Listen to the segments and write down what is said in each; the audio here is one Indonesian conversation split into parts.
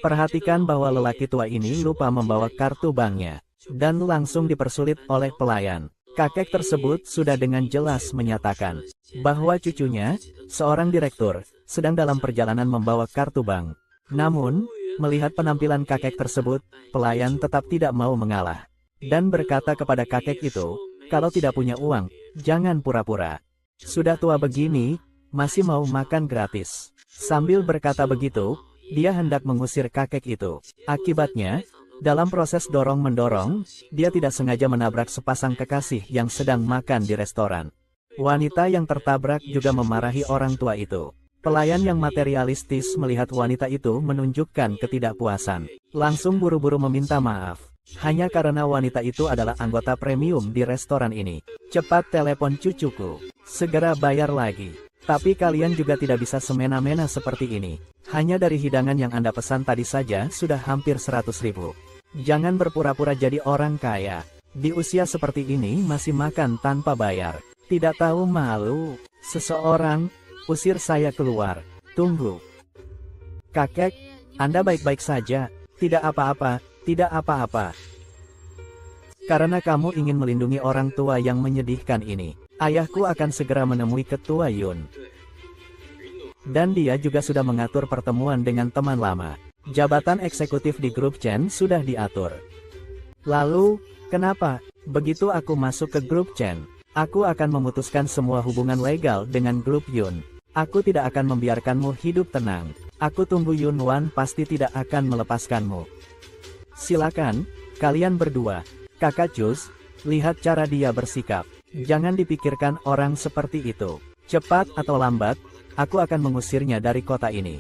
Perhatikan bahwa lelaki tua ini lupa membawa kartu banknya, dan langsung dipersulit oleh pelayan. Kakek tersebut sudah dengan jelas menyatakan bahwa cucunya, seorang direktur, sedang dalam perjalanan membawa kartu bank. Namun, melihat penampilan kakek tersebut, pelayan tetap tidak mau mengalah, dan berkata kepada kakek itu, kalau tidak punya uang, jangan pura-pura. Sudah tua begini, masih mau makan gratis. Sambil berkata begitu, dia hendak mengusir kakek itu. Akibatnya, dalam proses dorong-mendorong, dia tidak sengaja menabrak sepasang kekasih yang sedang makan di restoran. Wanita yang tertabrak juga memarahi orang tua itu. Pelayan yang materialistis melihat wanita itu menunjukkan ketidakpuasan. Langsung buru-buru meminta maaf. Hanya karena wanita itu adalah anggota premium di restoran ini. Cepat telepon cucuku. Segera bayar lagi. Tapi kalian juga tidak bisa semena-mena seperti ini. Hanya dari hidangan yang Anda pesan tadi saja sudah hampir 100.000. Jangan berpura-pura jadi orang kaya. Di usia seperti ini masih makan tanpa bayar. Tidak tahu malu. Seseorang, usir saya keluar. Tunggu. Kakek, Anda baik-baik saja. Tidak apa-apa, tidak apa-apa. Karena kamu ingin melindungi orang tua yang menyedihkan ini, ayahku akan segera menemui Ketua Yun. Dan dia juga sudah mengatur pertemuan dengan teman lama. Jabatan eksekutif di grup Chen sudah diatur. Lalu, kenapa? Begitu aku masuk ke grup Chen, aku akan memutuskan semua hubungan legal dengan grup Yun. Aku tidak akan membiarkanmu hidup tenang. Aku tunggu Yun Wan pasti tidak akan melepaskanmu. Silakan, kalian berdua. Kakak Jus, lihat cara dia bersikap. Jangan dipikirkan orang seperti itu. Cepat atau lambat, aku akan mengusirnya dari kota ini.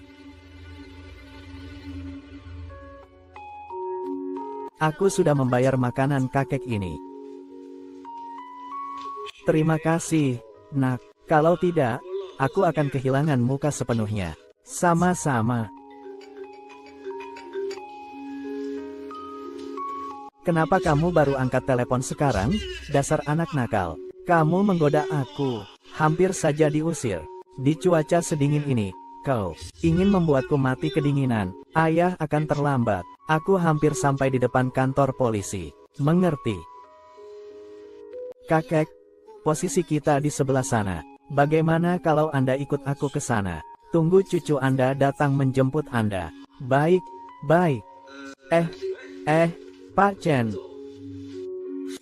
Aku sudah membayar makanan kakek ini. Terima kasih, nak. Kalau tidak, aku akan kehilangan muka sepenuhnya. Sama-sama. Kenapa kamu baru angkat telepon sekarang? Dasar anak nakal. Kamu menggoda aku. Hampir saja diusir. Di cuaca sedingin ini, kau ingin membuatku mati kedinginan. Ayah akan terlambat. Aku hampir sampai di depan kantor polisi. Mengerti? Kakek, posisi kita di sebelah sana. Bagaimana kalau Anda ikut aku ke sana? Tunggu cucu Anda datang menjemput Anda. Baik, baik. Pak Chen.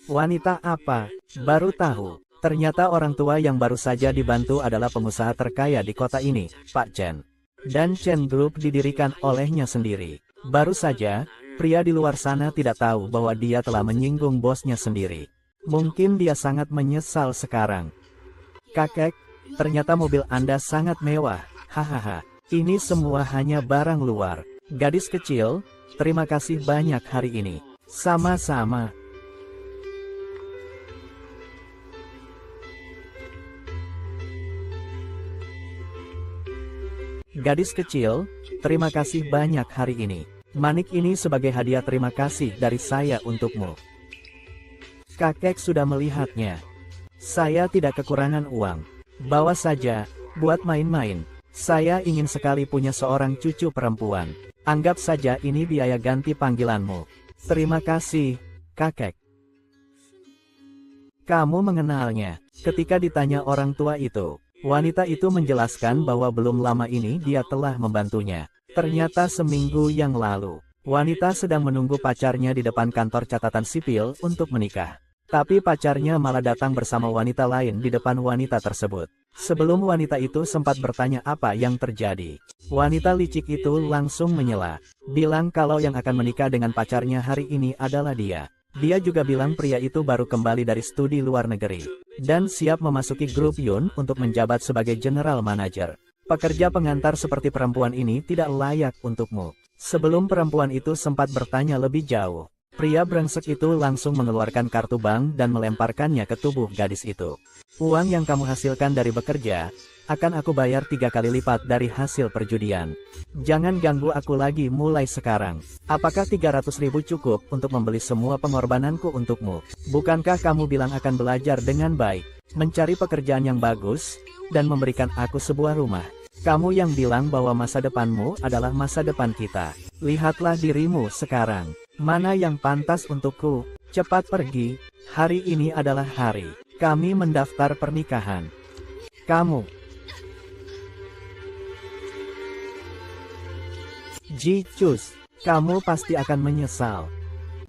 Wanita apa? Baru tahu. Ternyata orang tua yang baru saja dibantu adalah pengusaha terkaya di kota ini, Pak Chen. Dan Chen Group didirikan olehnya sendiri. Baru saja, pria di luar sana tidak tahu bahwa dia telah menyinggung bosnya sendiri. Mungkin dia sangat menyesal sekarang. Kakek, ternyata mobil Anda sangat mewah. Hahaha, ini semua hanya barang luar. Gadis kecil, terima kasih banyak hari ini. Sama-sama. Gadis kecil, terima kasih banyak hari ini. Manik ini sebagai hadiah terima kasih dari saya untukmu. Kakek sudah melihatnya. Saya tidak kekurangan uang. Bawa saja, buat main-main. Saya ingin sekali punya seorang cucu perempuan. Anggap saja ini biaya ganti panggilanmu. Terima kasih, kakek. Kamu mengenalnya. Ketika ditanya orang tua itu, wanita itu menjelaskan bahwa belum lama ini dia telah membantunya. Ternyata seminggu yang lalu, wanita sedang menunggu pacarnya di depan kantor catatan sipil untuk menikah. Tapi pacarnya malah datang bersama wanita lain di depan wanita tersebut. Sebelum wanita itu sempat bertanya apa yang terjadi, wanita licik itu langsung menyela. Bilang kalau yang akan menikah dengan pacarnya hari ini adalah dia. Dia juga bilang pria itu baru kembali dari studi luar negeri, dan siap memasuki grup Yun untuk menjabat sebagai general manager. Pekerja pengantar seperti perempuan ini tidak layak untukmu. Sebelum perempuan itu sempat bertanya lebih jauh, pria brengsek itu langsung mengeluarkan kartu bank dan melemparkannya ke tubuh gadis itu. Uang yang kamu hasilkan dari bekerja, akan aku bayar 3 kali lipat dari hasil perjudian. Jangan ganggu aku lagi mulai sekarang. Apakah 300.000 cukup untuk membeli semua pengorbananku untukmu? Bukankah kamu bilang akan belajar dengan baik, mencari pekerjaan yang bagus, dan memberikan aku sebuah rumah? Kamu yang bilang bahwa masa depanmu adalah masa depan kita. Lihatlah dirimu sekarang. Mana yang pantas untukku? Cepat pergi. Hari ini adalah hari kami mendaftar pernikahan. Kamu, Ji Chus, kamu pasti akan menyesal.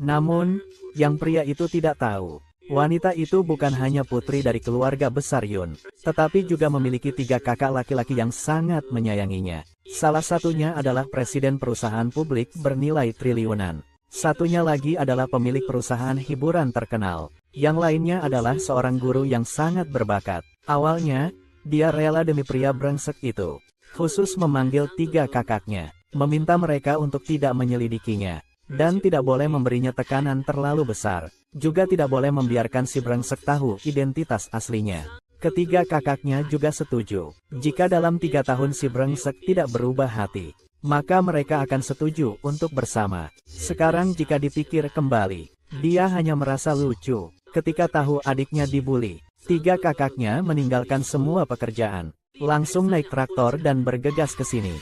Namun, yang pria itu tidak tahu. Wanita itu bukan hanya putri dari keluarga besar Yun, tetapi juga memiliki 3 kakak laki-laki yang sangat menyayanginya. Salah satunya adalah presiden perusahaan publik bernilai triliunan. Satunya lagi adalah pemilik perusahaan hiburan terkenal. Yang lainnya adalah seorang guru yang sangat berbakat. Awalnya, dia rela demi pria brengsek itu. Khusus memanggil 3 kakaknya, meminta mereka untuk tidak menyelidikinya. Dan tidak boleh memberinya tekanan terlalu besar. Juga tidak boleh membiarkan si brengsek tahu identitas aslinya. Ketiga kakaknya juga setuju. Jika dalam 3 tahun si brengsek tidak berubah hati, maka mereka akan setuju untuk bersama. Sekarang jika dipikir kembali, dia hanya merasa lucu. Ketika tahu adiknya dibully, 3 kakaknya meninggalkan semua pekerjaan. Langsung naik traktor dan bergegas ke sini.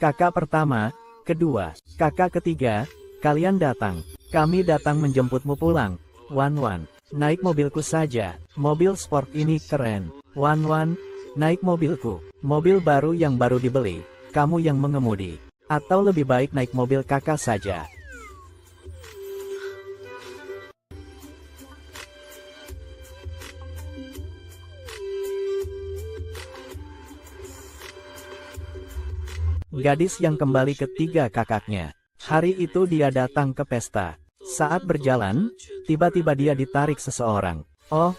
Kakak pertama, kedua, kakak ketiga, kalian datang. Kami datang menjemputmu pulang. Wan Wan, naik mobilku saja. Mobil sport ini keren. Wan Wan, naik mobilku. Mobil baru yang baru dibeli. Kamu yang mengemudi. Atau lebih baik naik mobil kakak saja. Gadis yang kembali ke 3 kakaknya. Hari itu dia datang ke pesta. Saat berjalan, tiba-tiba dia ditarik seseorang. Oh.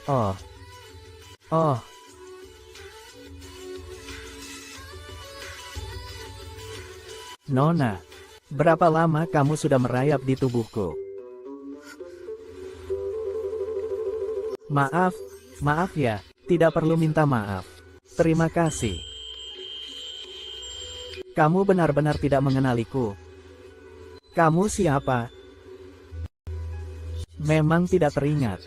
Nona, berapa lama kamu sudah merayap di tubuhku? Maaf ya, tidak perlu minta maaf. Terima kasih. Kamu benar-benar tidak mengenaliku. Kamu siapa? Memang tidak teringat.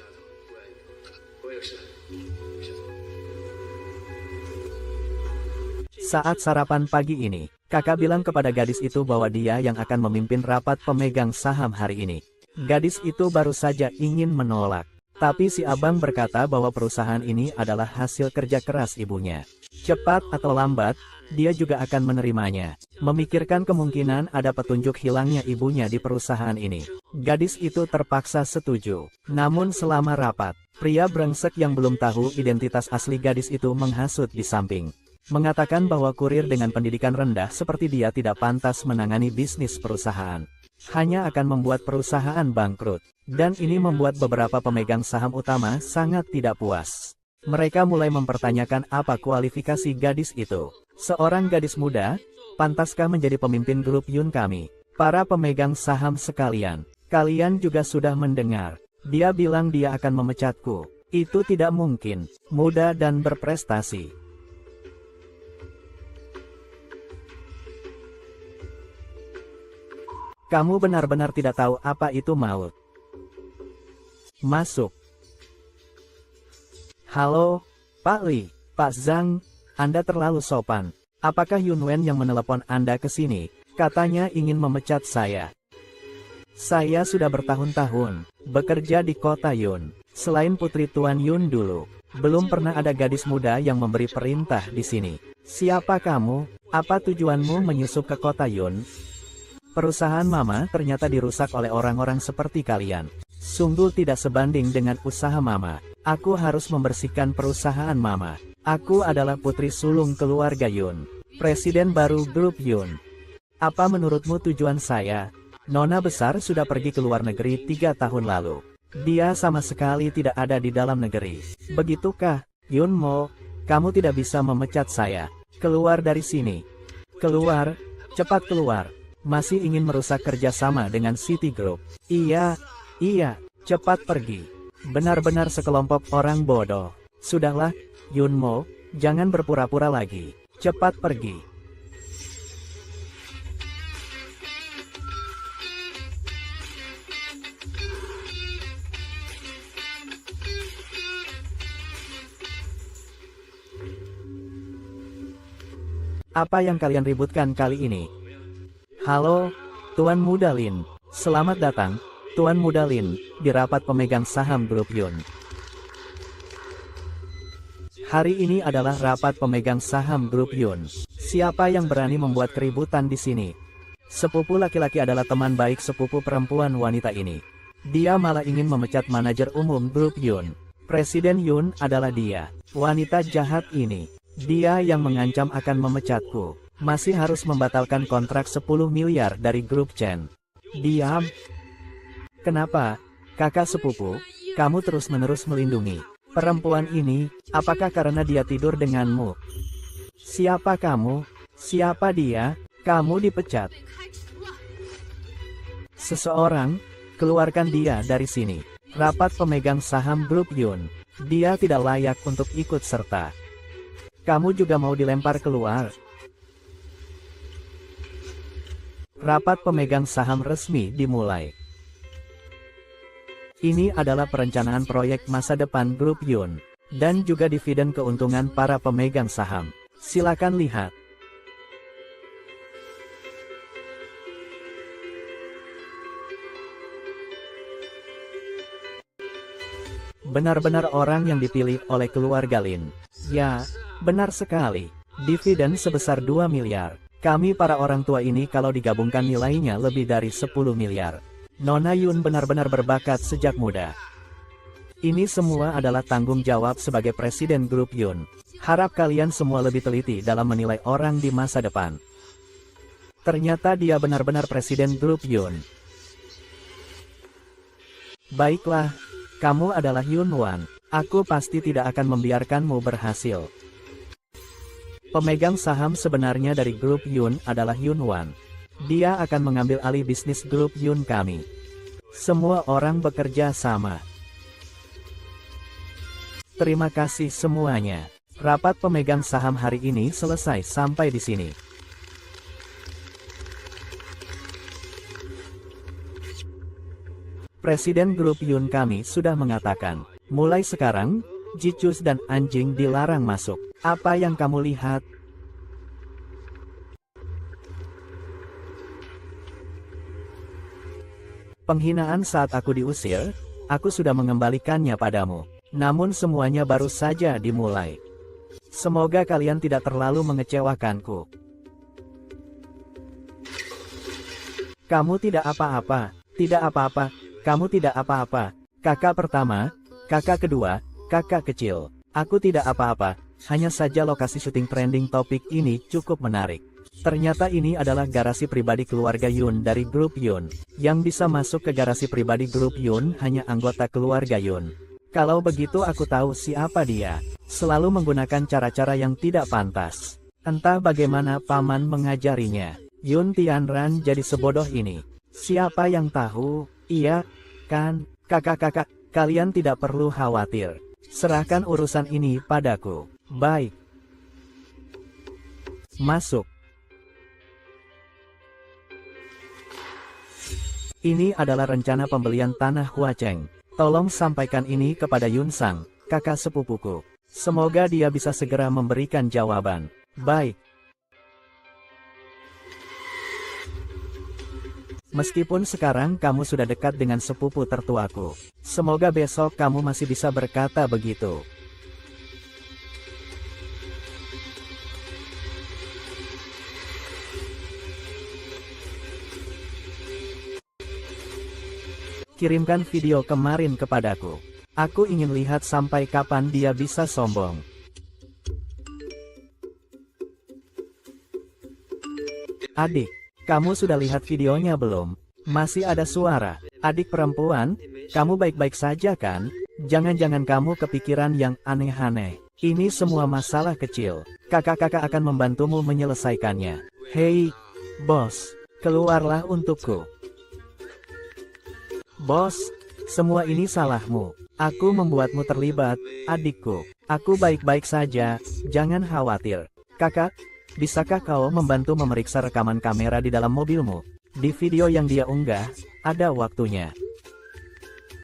Saat sarapan pagi ini, kakak bilang kepada gadis itu bahwa dia yang akan memimpin rapat pemegang saham hari ini. Gadis itu baru saja ingin menolak. Tapi si abang berkata bahwa perusahaan ini adalah hasil kerja keras ibunya. Cepat atau lambat, dia juga akan menerimanya. Memikirkan kemungkinan ada petunjuk hilangnya ibunya di perusahaan ini. Gadis itu terpaksa setuju. Namun selama rapat, pria brengsek yang belum tahu identitas asli gadis itu menghasut di samping. Mengatakan bahwa kurir dengan pendidikan rendah seperti dia tidak pantas menangani bisnis perusahaan. Hanya akan membuat perusahaan bangkrut. Dan ini membuat beberapa pemegang saham utama sangat tidak puas. Mereka mulai mempertanyakan apa kualifikasi gadis itu. Seorang gadis muda, pantaskah menjadi pemimpin grup Yun kami? Para pemegang saham sekalian, kalian juga sudah mendengar. Dia bilang dia akan memecatku. Itu tidak mungkin. Muda dan berprestasi. Kamu benar-benar tidak tahu apa itu maut. Masuk. Halo, Pak Li, Pak Zhang, Anda terlalu sopan. Apakah Yun Wen yang menelepon Anda ke sini? Katanya ingin memecat saya. Saya sudah bertahun-tahun bekerja di kota Yun. Selain putri Tuan Yun dulu, belum pernah ada gadis muda yang memberi perintah di sini. Siapa kamu? Apa tujuanmu menyusup ke kota Yun? Perusahaan Mama ternyata dirusak oleh orang-orang seperti kalian. Sungguh tidak sebanding dengan usaha Mama. Aku harus membersihkan perusahaan Mama. Aku adalah putri sulung keluarga Yun. Presiden baru grup Yun. Apa menurutmu tujuan saya? Nona besar sudah pergi ke luar negeri 3 tahun lalu. Dia sama sekali tidak ada di dalam negeri. Begitukah, Yun Mo? Kamu tidak bisa memecat saya. Keluar dari sini. Keluar, cepat keluar. Masih ingin merusak kerjasama dengan City Group. Iya, cepat pergi. Benar-benar sekelompok orang bodoh. Sudahlah, Yun Mo, jangan berpura-pura lagi. Cepat pergi. Apa yang kalian ributkan kali ini? Halo, Tuan Muda Lin. Selamat datang, Tuan Muda Lin, di rapat pemegang saham Grup Yun. Hari ini adalah rapat pemegang saham Grup Yun. Siapa yang berani membuat keributan di sini? Sepupu laki-laki adalah teman baik sepupu perempuan wanita ini. Dia malah ingin memecat manajer umum Grup Yun. Presiden Yun adalah dia. Wanita jahat ini. Dia yang mengancam akan memecatku. Masih harus membatalkan kontrak 10 miliar dari Grup Chen. Diam. Kenapa, kakak sepupu, kamu terus-menerus melindungi perempuan ini? Apakah karena dia tidur denganmu? Siapa kamu? Siapa dia? Kamu dipecat. Seseorang, keluarkan dia dari sini. Rapat pemegang saham Grup Yun. Dia tidak layak untuk ikut serta. Kamu juga mau dilempar keluar? Rapat pemegang saham resmi dimulai. Ini adalah perencanaan proyek masa depan Grup Yun, dan juga dividen keuntungan para pemegang saham. Silakan lihat. Benar-benar orang yang dipilih oleh keluarga Lin. Ya, benar sekali. Dividen sebesar 2 miliar. Kami para orang tua ini kalau digabungkan nilainya lebih dari 10 miliar. Nona Yun benar-benar berbakat sejak muda. Ini semua adalah tanggung jawab sebagai presiden Grup Yun. Harap kalian semua lebih teliti dalam menilai orang di masa depan. Ternyata dia benar-benar presiden Grup Yun. Baiklah, kamu adalah Yun Wan. Aku pasti tidak akan membiarkanmu berhasil. Pemegang saham sebenarnya dari Grup Yun adalah Yun Wan. Dia akan mengambil alih bisnis Grup Yun kami. Semua orang bekerja sama. Terima kasih semuanya. Rapat pemegang saham hari ini selesai sampai di sini. Presiden Grup Yun kami sudah mengatakan, mulai sekarang, Jicus dan anjing dilarang masuk. Apa yang kamu lihat? Penghinaan saat aku diusir, aku sudah mengembalikannya padamu. Namun semuanya baru saja dimulai. Semoga kalian tidak terlalu mengecewakanku. Kamu tidak apa-apa, tidak apa-apa, kamu tidak apa-apa. Kakak pertama, kakak kedua, kakak kecil. Aku tidak apa-apa, hanya saja lokasi syuting trending topik ini cukup menarik. Ternyata ini adalah garasi pribadi keluarga Yun dari Grup Yun. Yang bisa masuk ke garasi pribadi Grup Yun hanya anggota keluarga Yun. Kalau begitu aku tahu siapa dia. Selalu menggunakan cara-cara yang tidak pantas. Entah bagaimana paman mengajarinya. Yun Tianran jadi sebodoh ini. Siapa yang tahu? Iya, kan, kakak-kakak, kalian tidak perlu khawatir. Serahkan urusan ini padaku. Baik. Masuk. Ini adalah rencana pembelian tanah Huacheng. Tolong sampaikan ini kepada Yun Sang, kakak sepupuku. Semoga dia bisa segera memberikan jawaban. Baik. Meskipun sekarang kamu sudah dekat dengan sepupu tertuaku, semoga besok kamu masih bisa berkata begitu. Kirimkan video kemarin kepadaku. Aku ingin lihat sampai kapan dia bisa sombong. Adik, kamu sudah lihat videonya belum? Masih ada suara. Adik perempuan, kamu baik-baik saja kan? Jangan-jangan kamu kepikiran yang aneh-aneh. Ini semua masalah kecil. Kakak-kakak akan membantumu menyelesaikannya. Hei, bos, keluarlah untukku. Bos, semua ini salahmu. Aku membuatmu terlibat, adikku. Aku baik-baik saja, jangan khawatir. Kakak, bisakah kau membantu memeriksa rekaman kamera di dalam mobilmu? Di video yang dia unggah, ada waktunya.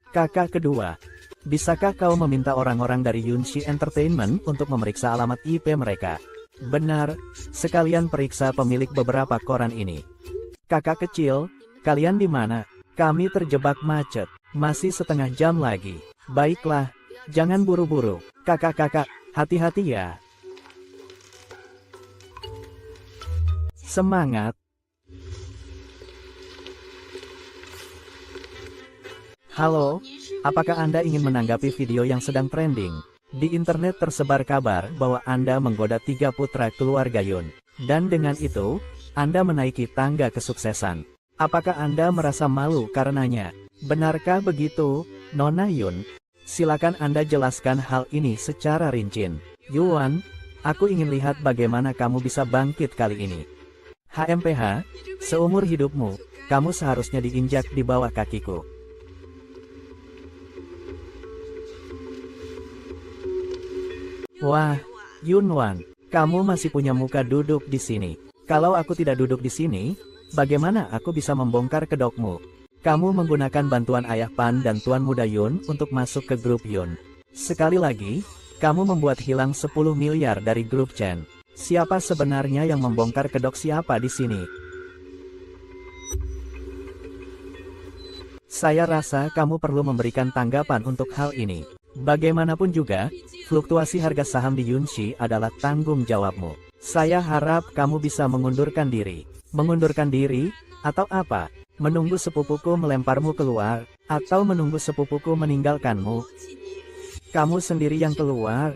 Kakak kedua, bisakah kau meminta orang-orang dari Yunxi Entertainment untuk memeriksa alamat IP mereka? Benar, sekalian periksa pemilik beberapa koran ini. Kakak kecil, kalian di mana? Kami terjebak macet. Masih setengah jam lagi. Baiklah, jangan buru-buru. Kakak-kakak, hati-hati ya. Semangat. Halo, apakah Anda ingin menanggapi video yang sedang trending? Di internet tersebar kabar bahwa Anda menggoda 3 putra keluarga Yun. Dan dengan itu, Anda menaiki tangga kesuksesan. Apakah Anda merasa malu karenanya? Benarkah begitu, Nona Yun? Silakan Anda jelaskan hal ini secara rinci. Yuan, aku ingin lihat bagaimana kamu bisa bangkit kali ini. HMPH, seumur hidupmu, kamu seharusnya diinjak di bawah kakiku. Wah, Yunwan, kamu masih punya muka duduk di sini. Kalau aku tidak duduk di sini, bagaimana aku bisa membongkar kedokmu? Kamu menggunakan bantuan Ayah Pan dan Tuan Muda Yun untuk masuk ke grup Yun. Sekali lagi, kamu membuat hilang 10 miliar dari grup Chen. Siapa sebenarnya yang membongkar kedok siapa di sini? Saya rasa kamu perlu memberikan tanggapan untuk hal ini. Bagaimanapun juga, fluktuasi harga saham di Yunxi adalah tanggung jawabmu. Saya harap kamu bisa mengundurkan diri. Mengundurkan diri, atau apa? Menunggu sepupuku melemparmu keluar, atau menunggu sepupuku meninggalkanmu? Kamu sendiri yang keluar.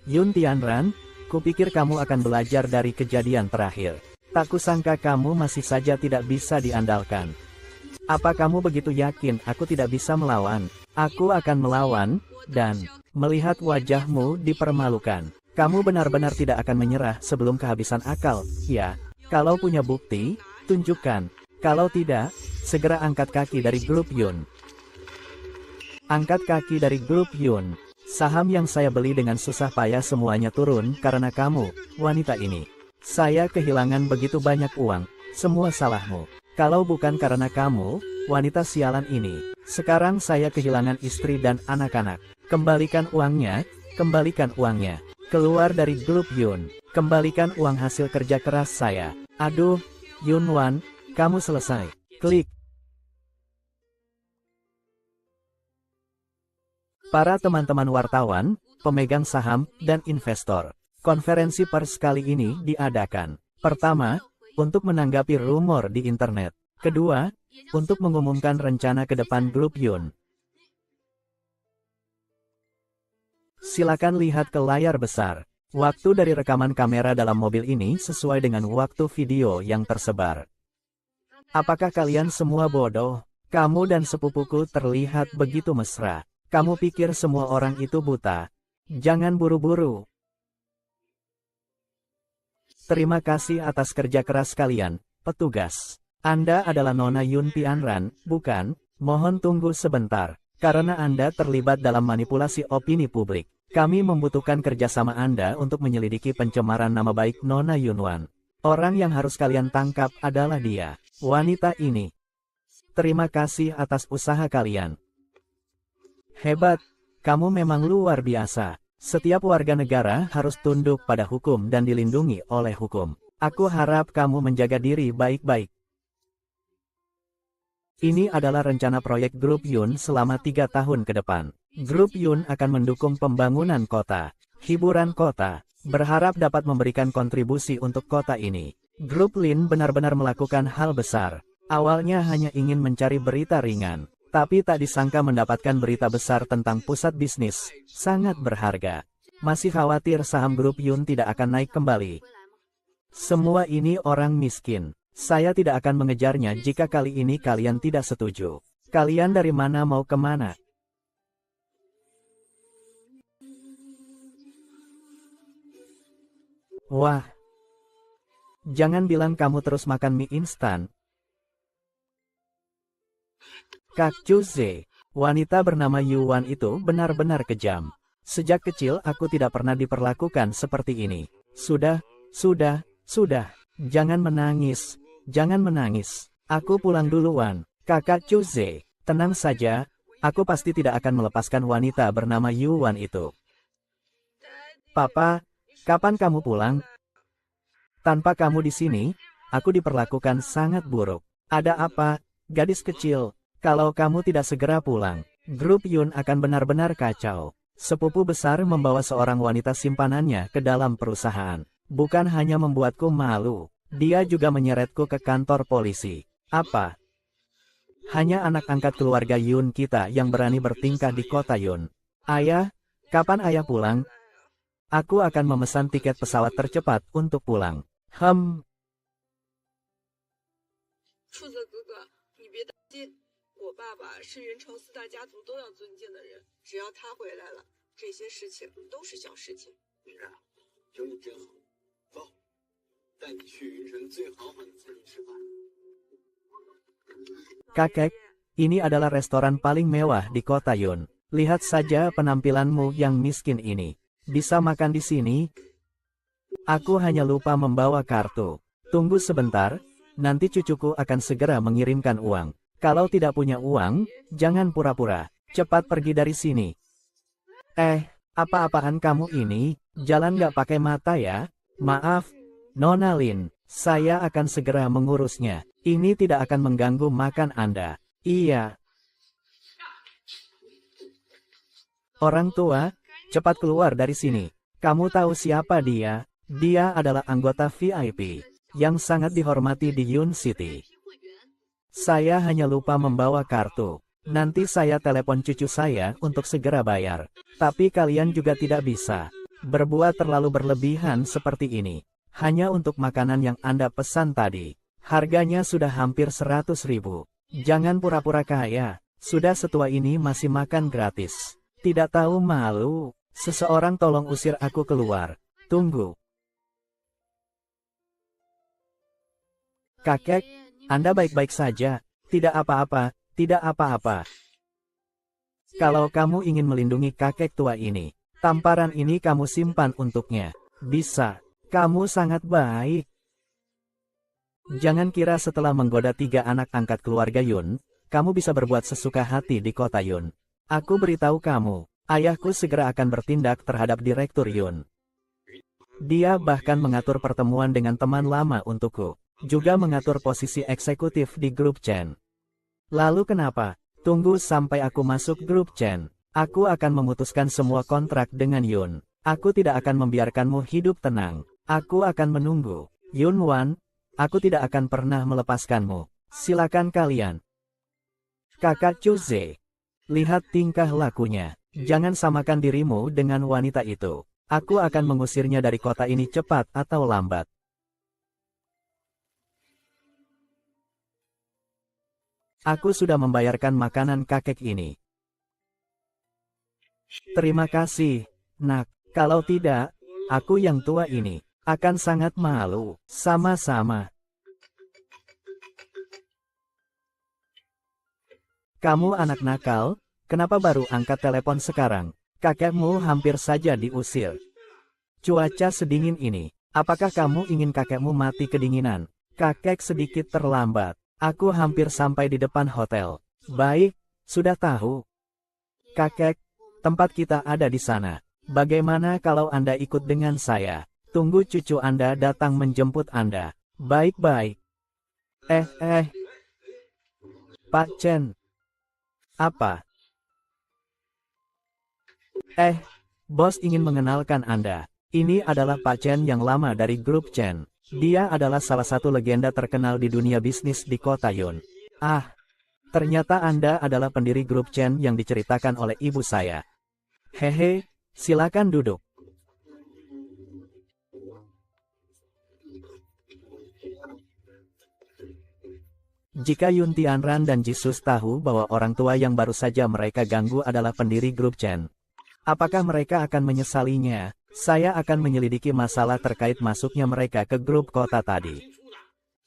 Yun Tianran, kupikir kamu akan belajar dari kejadian terakhir. Tak kusangka kamu masih saja tidak bisa diandalkan. Apa kamu begitu yakin aku tidak bisa melawan? Aku akan melawan, dan melihat wajahmu dipermalukan. Kamu benar-benar tidak akan menyerah sebelum kehabisan akal, ya? Kalau punya bukti, tunjukkan. Kalau tidak, segera angkat kaki dari grup Yun. Angkat kaki dari grup Yun. Saham yang saya beli dengan susah payah semuanya turun karena kamu, wanita ini. Saya kehilangan begitu banyak uang, semua salahmu. Kalau bukan karena kamu, wanita sialan ini, sekarang saya kehilangan istri dan anak-anak. Kembalikan uangnya, kembalikan uangnya. Keluar dari grup Yun, kembalikan uang hasil kerja keras saya. Aduh, Yunwan, kamu selesai. Klik. Para teman-teman wartawan, pemegang saham, dan investor. Konferensi pers kali ini diadakan. Pertama, untuk menanggapi rumor di internet. Kedua, untuk mengumumkan rencana ke depan grup Yun. Silakan lihat ke layar besar. Waktu dari rekaman kamera dalam mobil ini sesuai dengan waktu video yang tersebar. Apakah kalian semua bodoh? Kamu dan sepupuku terlihat begitu mesra. Kamu pikir semua orang itu buta? Jangan buru-buru. Terima kasih atas kerja keras kalian, petugas. Anda adalah Nona Yun Tianran, bukan? Mohon tunggu sebentar. Karena Anda terlibat dalam manipulasi opini publik. Kami membutuhkan kerjasama Anda untuk menyelidiki pencemaran nama baik Nona Yunwan. Orang yang harus kalian tangkap adalah dia, wanita ini. Terima kasih atas usaha kalian. Hebat, kamu memang luar biasa. Setiap warga negara harus tunduk pada hukum dan dilindungi oleh hukum. Aku harap kamu menjaga diri baik-baik. Ini adalah rencana proyek Grup Yun selama 3 tahun ke depan. Grup Yun akan mendukung pembangunan kota, hiburan kota, berharap dapat memberikan kontribusi untuk kota ini. Grup Lin benar-benar melakukan hal besar. Awalnya hanya ingin mencari berita ringan. Tapi tak disangka mendapatkan berita besar tentang pusat bisnis, sangat berharga. Masih khawatir saham grup Yun tidak akan naik kembali. Semua ini orang miskin. Saya tidak akan mengejarnya jika kali ini kalian tidak setuju. Kalian dari mana mau kemana? Wah. Jangan bilang kamu terus makan mie instan. Kak Cuze, wanita bernama Yuan itu benar-benar kejam. Sejak kecil aku tidak pernah diperlakukan seperti ini. Sudah. Jangan menangis. Jangan menangis. Aku pulang duluan. Kakak Cuze, tenang saja. Aku pasti tidak akan melepaskan wanita bernama Yuan itu. Papa, Kapan kamu pulang? Tanpa kamu di sini, aku diperlakukan sangat buruk. Ada apa, gadis kecil? Kalau kamu tidak segera pulang, grup Yun akan benar-benar kacau. Sepupu besar membawa seorang wanita simpanannya ke dalam perusahaan. Bukan hanya membuatku malu, dia juga menyeretku ke kantor polisi. Apa? Hanya anak angkat keluarga Yun kita yang berani bertingkah di kota Yun. Ayah, kapan ayah pulang? Aku akan memesan tiket pesawat tercepat untuk pulang. 处子哥哥，你别担心，我爸爸是云城四大家族都要尊敬的人，只要他回来了，这些事情都是小事情。明然，有你真好。走，带你去云城最豪华的餐厅吃饭。Kakek, ini adalah restoran paling mewah di kota Yun. Lihat saja penampilanmu yang miskin ini. Bisa makan di sini? Aku hanya lupa membawa kartu. Tunggu sebentar, nanti cucuku akan segera mengirimkan uang. Kalau tidak punya uang, jangan pura-pura. Cepat pergi dari sini. Apa-apaan kamu ini? Jalan gak pakai mata ya? Maaf, Nona Lin. Saya akan segera mengurusnya. Ini tidak akan mengganggu makan Anda. Iya. Orang tua, cepat keluar dari sini. Kamu tahu siapa dia? Dia adalah anggota VIP yang sangat dihormati di Yun City. Saya hanya lupa membawa kartu. Nanti saya telepon cucu saya untuk segera bayar. Tapi kalian juga tidak bisa berbuat terlalu berlebihan seperti ini. Hanya untuk makanan yang Anda pesan tadi. Harganya sudah hampir 100.000. Jangan pura-pura kaya. Sudah setua ini masih makan gratis. Tidak tahu malu. Seseorang tolong usir aku keluar. Tunggu. Kakek, Anda baik-baik saja. Tidak apa-apa, tidak apa-apa. Kalau kamu ingin melindungi kakek tua ini, tamparan ini kamu simpan untuknya. Bisa. Kamu sangat baik. Jangan kira setelah menggoda 3 anak angkat keluarga Yun, kamu bisa berbuat sesuka hati di kota Yun. Aku beritahu kamu. Ayahku segera akan bertindak terhadap Direktur Yun. Dia bahkan mengatur pertemuan dengan teman lama untukku. Juga mengatur posisi eksekutif di grup Chen. Lalu kenapa? Tunggu sampai aku masuk grup Chen. Aku akan memutuskan semua kontrak dengan Yun. Aku tidak akan membiarkanmu hidup tenang. Aku akan menunggu. Yun Wan, aku tidak akan pernah melepaskanmu. Silakan kalian. Kakak Chuze. Lihat tingkah lakunya. Jangan samakan dirimu dengan wanita itu. Aku akan mengusirnya dari kota ini cepat atau lambat. Aku sudah membayarkan makanan kakek ini. Terima kasih, nak. Kalau tidak, aku yang tua ini akan sangat malu. Sama-sama. Kamu anak nakal. Kenapa baru angkat telepon sekarang? Kakekmu hampir saja diusir. Cuaca sedingin ini. Apakah kamu ingin kakekmu mati kedinginan? Kakek sedikit terlambat. Aku hampir sampai di depan hotel. Baik, sudah tahu. Kakek, tempat kita ada di sana. Bagaimana kalau Anda ikut dengan saya? Tunggu cucu Anda datang menjemput Anda. Baik-baik. Pak Chen. Apa? Bos ingin mengenalkan Anda. Ini adalah Pak Chen yang lama dari grup Chen. Dia adalah salah satu legenda terkenal di dunia bisnis di kota Yun. Ternyata Anda adalah pendiri grup Chen yang diceritakan oleh ibu saya. Hehe, silakan duduk. Jika Yun Tianran dan Jisus tahu bahwa orang tua yang baru saja mereka ganggu adalah pendiri grup Chen, apakah mereka akan menyesalinya? Saya akan menyelidiki masalah terkait masuknya mereka ke grup kota tadi.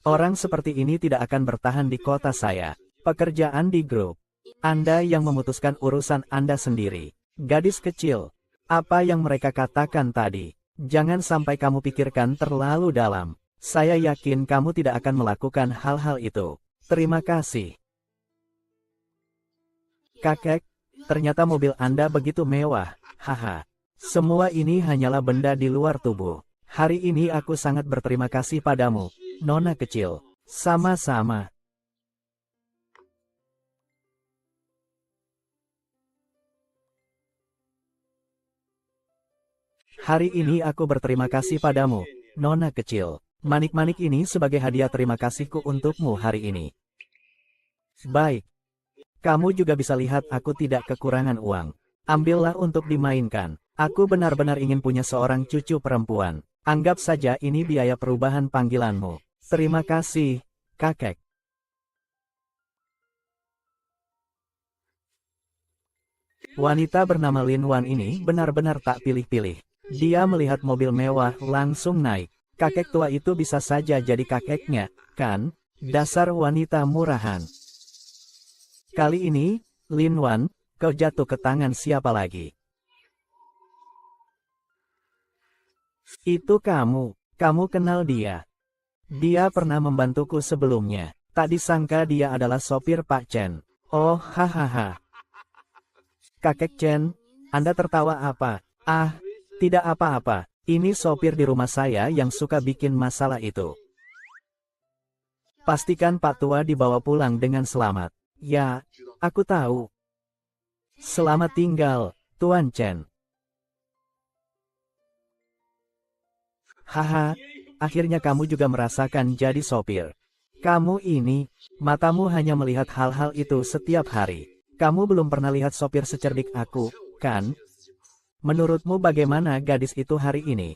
Orang seperti ini tidak akan bertahan di kota saya. Pekerjaan di grup. Anda yang memutuskan urusan Anda sendiri. Gadis kecil. Apa yang mereka katakan tadi? Jangan sampai kamu pikirkan terlalu dalam. Saya yakin kamu tidak akan melakukan hal-hal itu. Terima kasih. Kakek, ternyata mobil Anda begitu mewah. Haha. Semua ini hanyalah benda di luar tubuh. Hari ini aku sangat berterima kasih padamu, Nona kecil. Sama-sama. Hari ini aku berterima kasih padamu, Nona kecil. Manik-manik ini sebagai hadiah terima kasihku untukmu hari ini. Baik. Kamu juga bisa lihat aku tidak kekurangan uang. Ambillah untuk dimainkan. Aku benar-benar ingin punya seorang cucu perempuan. Anggap saja ini biaya perubahan panggilanmu. Terima kasih, kakek. Wanita bernama Lin Wan ini benar-benar tak pilih-pilih. Dia melihat mobil mewah langsung naik. Kakek tua itu bisa saja jadi kakeknya, kan? Dasar wanita murahan. Kali ini, Lin Wan, kau jatuh ke tangan siapa lagi? Itu kamu kenal dia. Dia pernah membantuku sebelumnya. Tak disangka dia adalah sopir Pak Chen. Oh, hahaha. Kakek Chen, Anda tertawa apa? Ah, tidak apa-apa. Ini sopir di rumah saya yang suka bikin masalah itu. Pastikan Pak Tua dibawa pulang dengan selamat. Ya, aku tahu. Selamat tinggal, Tuan Chen. Haha, akhirnya kamu juga merasakan jadi sopir. Kamu ini, matamu hanya melihat hal-hal itu setiap hari. Kamu belum pernah lihat sopir secerdik aku, kan? Menurutmu bagaimana gadis itu hari ini?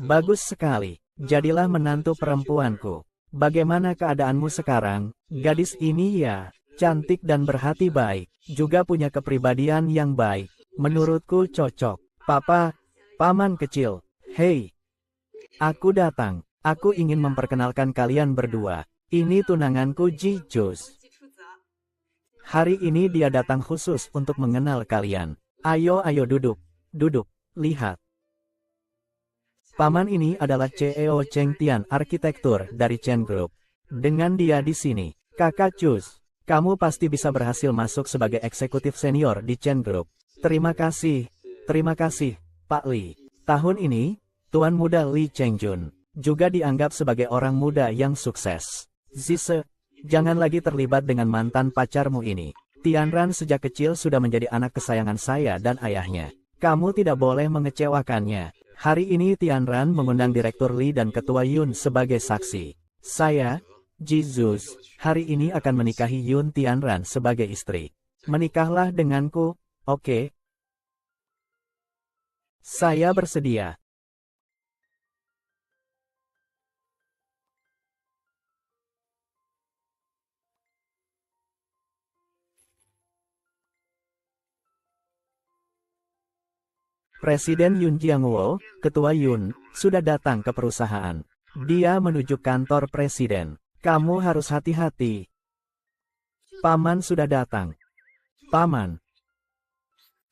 Bagus sekali, jadilah menantu perempuanku. Bagaimana keadaanmu sekarang? Gadis ini ya, cantik dan berhati baik, juga punya kepribadian yang baik. Menurutku cocok. Papa, paman kecil, hei. Aku datang. Aku ingin memperkenalkan kalian berdua. Ini tunanganku Ji Jus. Hari ini dia datang khusus untuk mengenal kalian. Ayo duduk. Duduk, lihat. Paman ini adalah CEO Cheng Tian Arsitektur dari Chen Group. Dengan dia di sini, kakak Cus, kamu pasti bisa berhasil masuk sebagai eksekutif senior di Chen Group. Terima kasih, Pak Li. Tahun ini, Tuan Muda Li Chengjun juga dianggap sebagai orang muda yang sukses. Zise, jangan lagi terlibat dengan mantan pacarmu ini. Tianran sejak kecil sudah menjadi anak kesayangan saya dan ayahnya. Kamu tidak boleh mengecewakannya. Hari ini Tianran mengundang Direktur Li dan Ketua Yun sebagai saksi. Saya, Ji Zuz, hari ini akan menikahi Yun Tianran sebagai istri. Menikahlah denganku, oke? Saya bersedia. Presiden Yun Jiangwo, Ketua Yun, sudah datang ke perusahaan. Dia menuju kantor presiden. Kamu harus hati-hati. Paman sudah datang. Paman.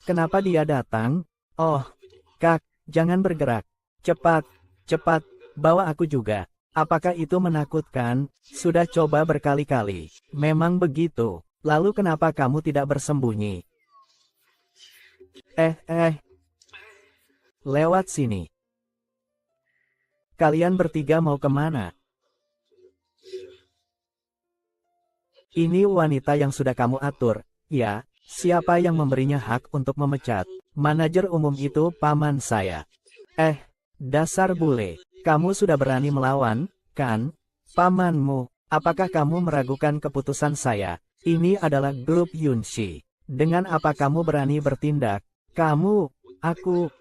Kenapa dia datang? Oh, Kak, jangan bergerak. Cepat, bawa aku juga. Apakah itu menakutkan? Sudah coba berkali-kali. Memang begitu. Lalu kenapa kamu tidak bersembunyi? Lewat sini. Kalian bertiga mau kemana? Ini wanita yang sudah kamu atur. Ya, siapa yang memberinya hak untuk memecat? Manajer umum itu paman saya. Dasar bule. Kamu sudah berani melawan, kan? Pamanmu, apakah kamu meragukan keputusan saya? Ini adalah grup Yunshi. Dengan apa kamu berani bertindak? Kamu, aku.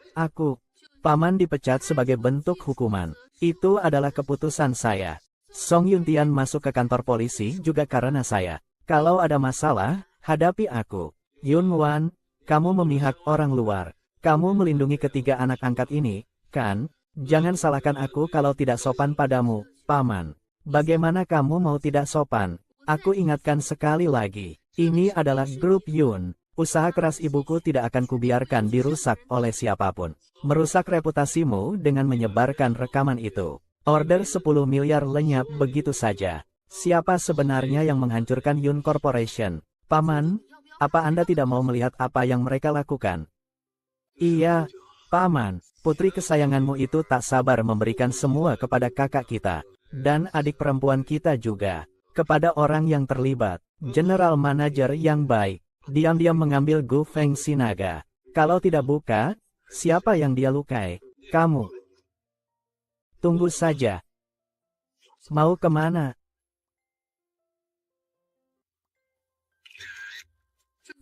Paman dipecat sebagai bentuk hukuman. Itu adalah keputusan saya. Song Yuntian masuk ke kantor polisi juga karena saya. Kalau ada masalah, hadapi aku. Yun Wan, kamu memihak orang luar. Kamu melindungi ketiga anak angkat ini, kan? Jangan salahkan aku kalau tidak sopan padamu, Paman. Bagaimana kamu mau tidak sopan? Aku ingatkan sekali lagi. Ini adalah grup Yun. Usaha keras ibuku tidak akan kubiarkan dirusak oleh siapapun. Merusak reputasimu dengan menyebarkan rekaman itu. Order 10 miliar lenyap begitu saja. Siapa sebenarnya yang menghancurkan Yun Corporation? Paman, apa Anda tidak mau melihat apa yang mereka lakukan? Iya, Paman, putri kesayanganmu itu tak sabar memberikan semua kepada kakak kita, dan adik perempuan kita juga, kepada orang yang terlibat, general manager yang baik, diam-diam mengambil Gu Feng Sinaga. Kalau tidak buka, siapa yang dia lukai? Kamu. Tunggu saja. Mau kemana?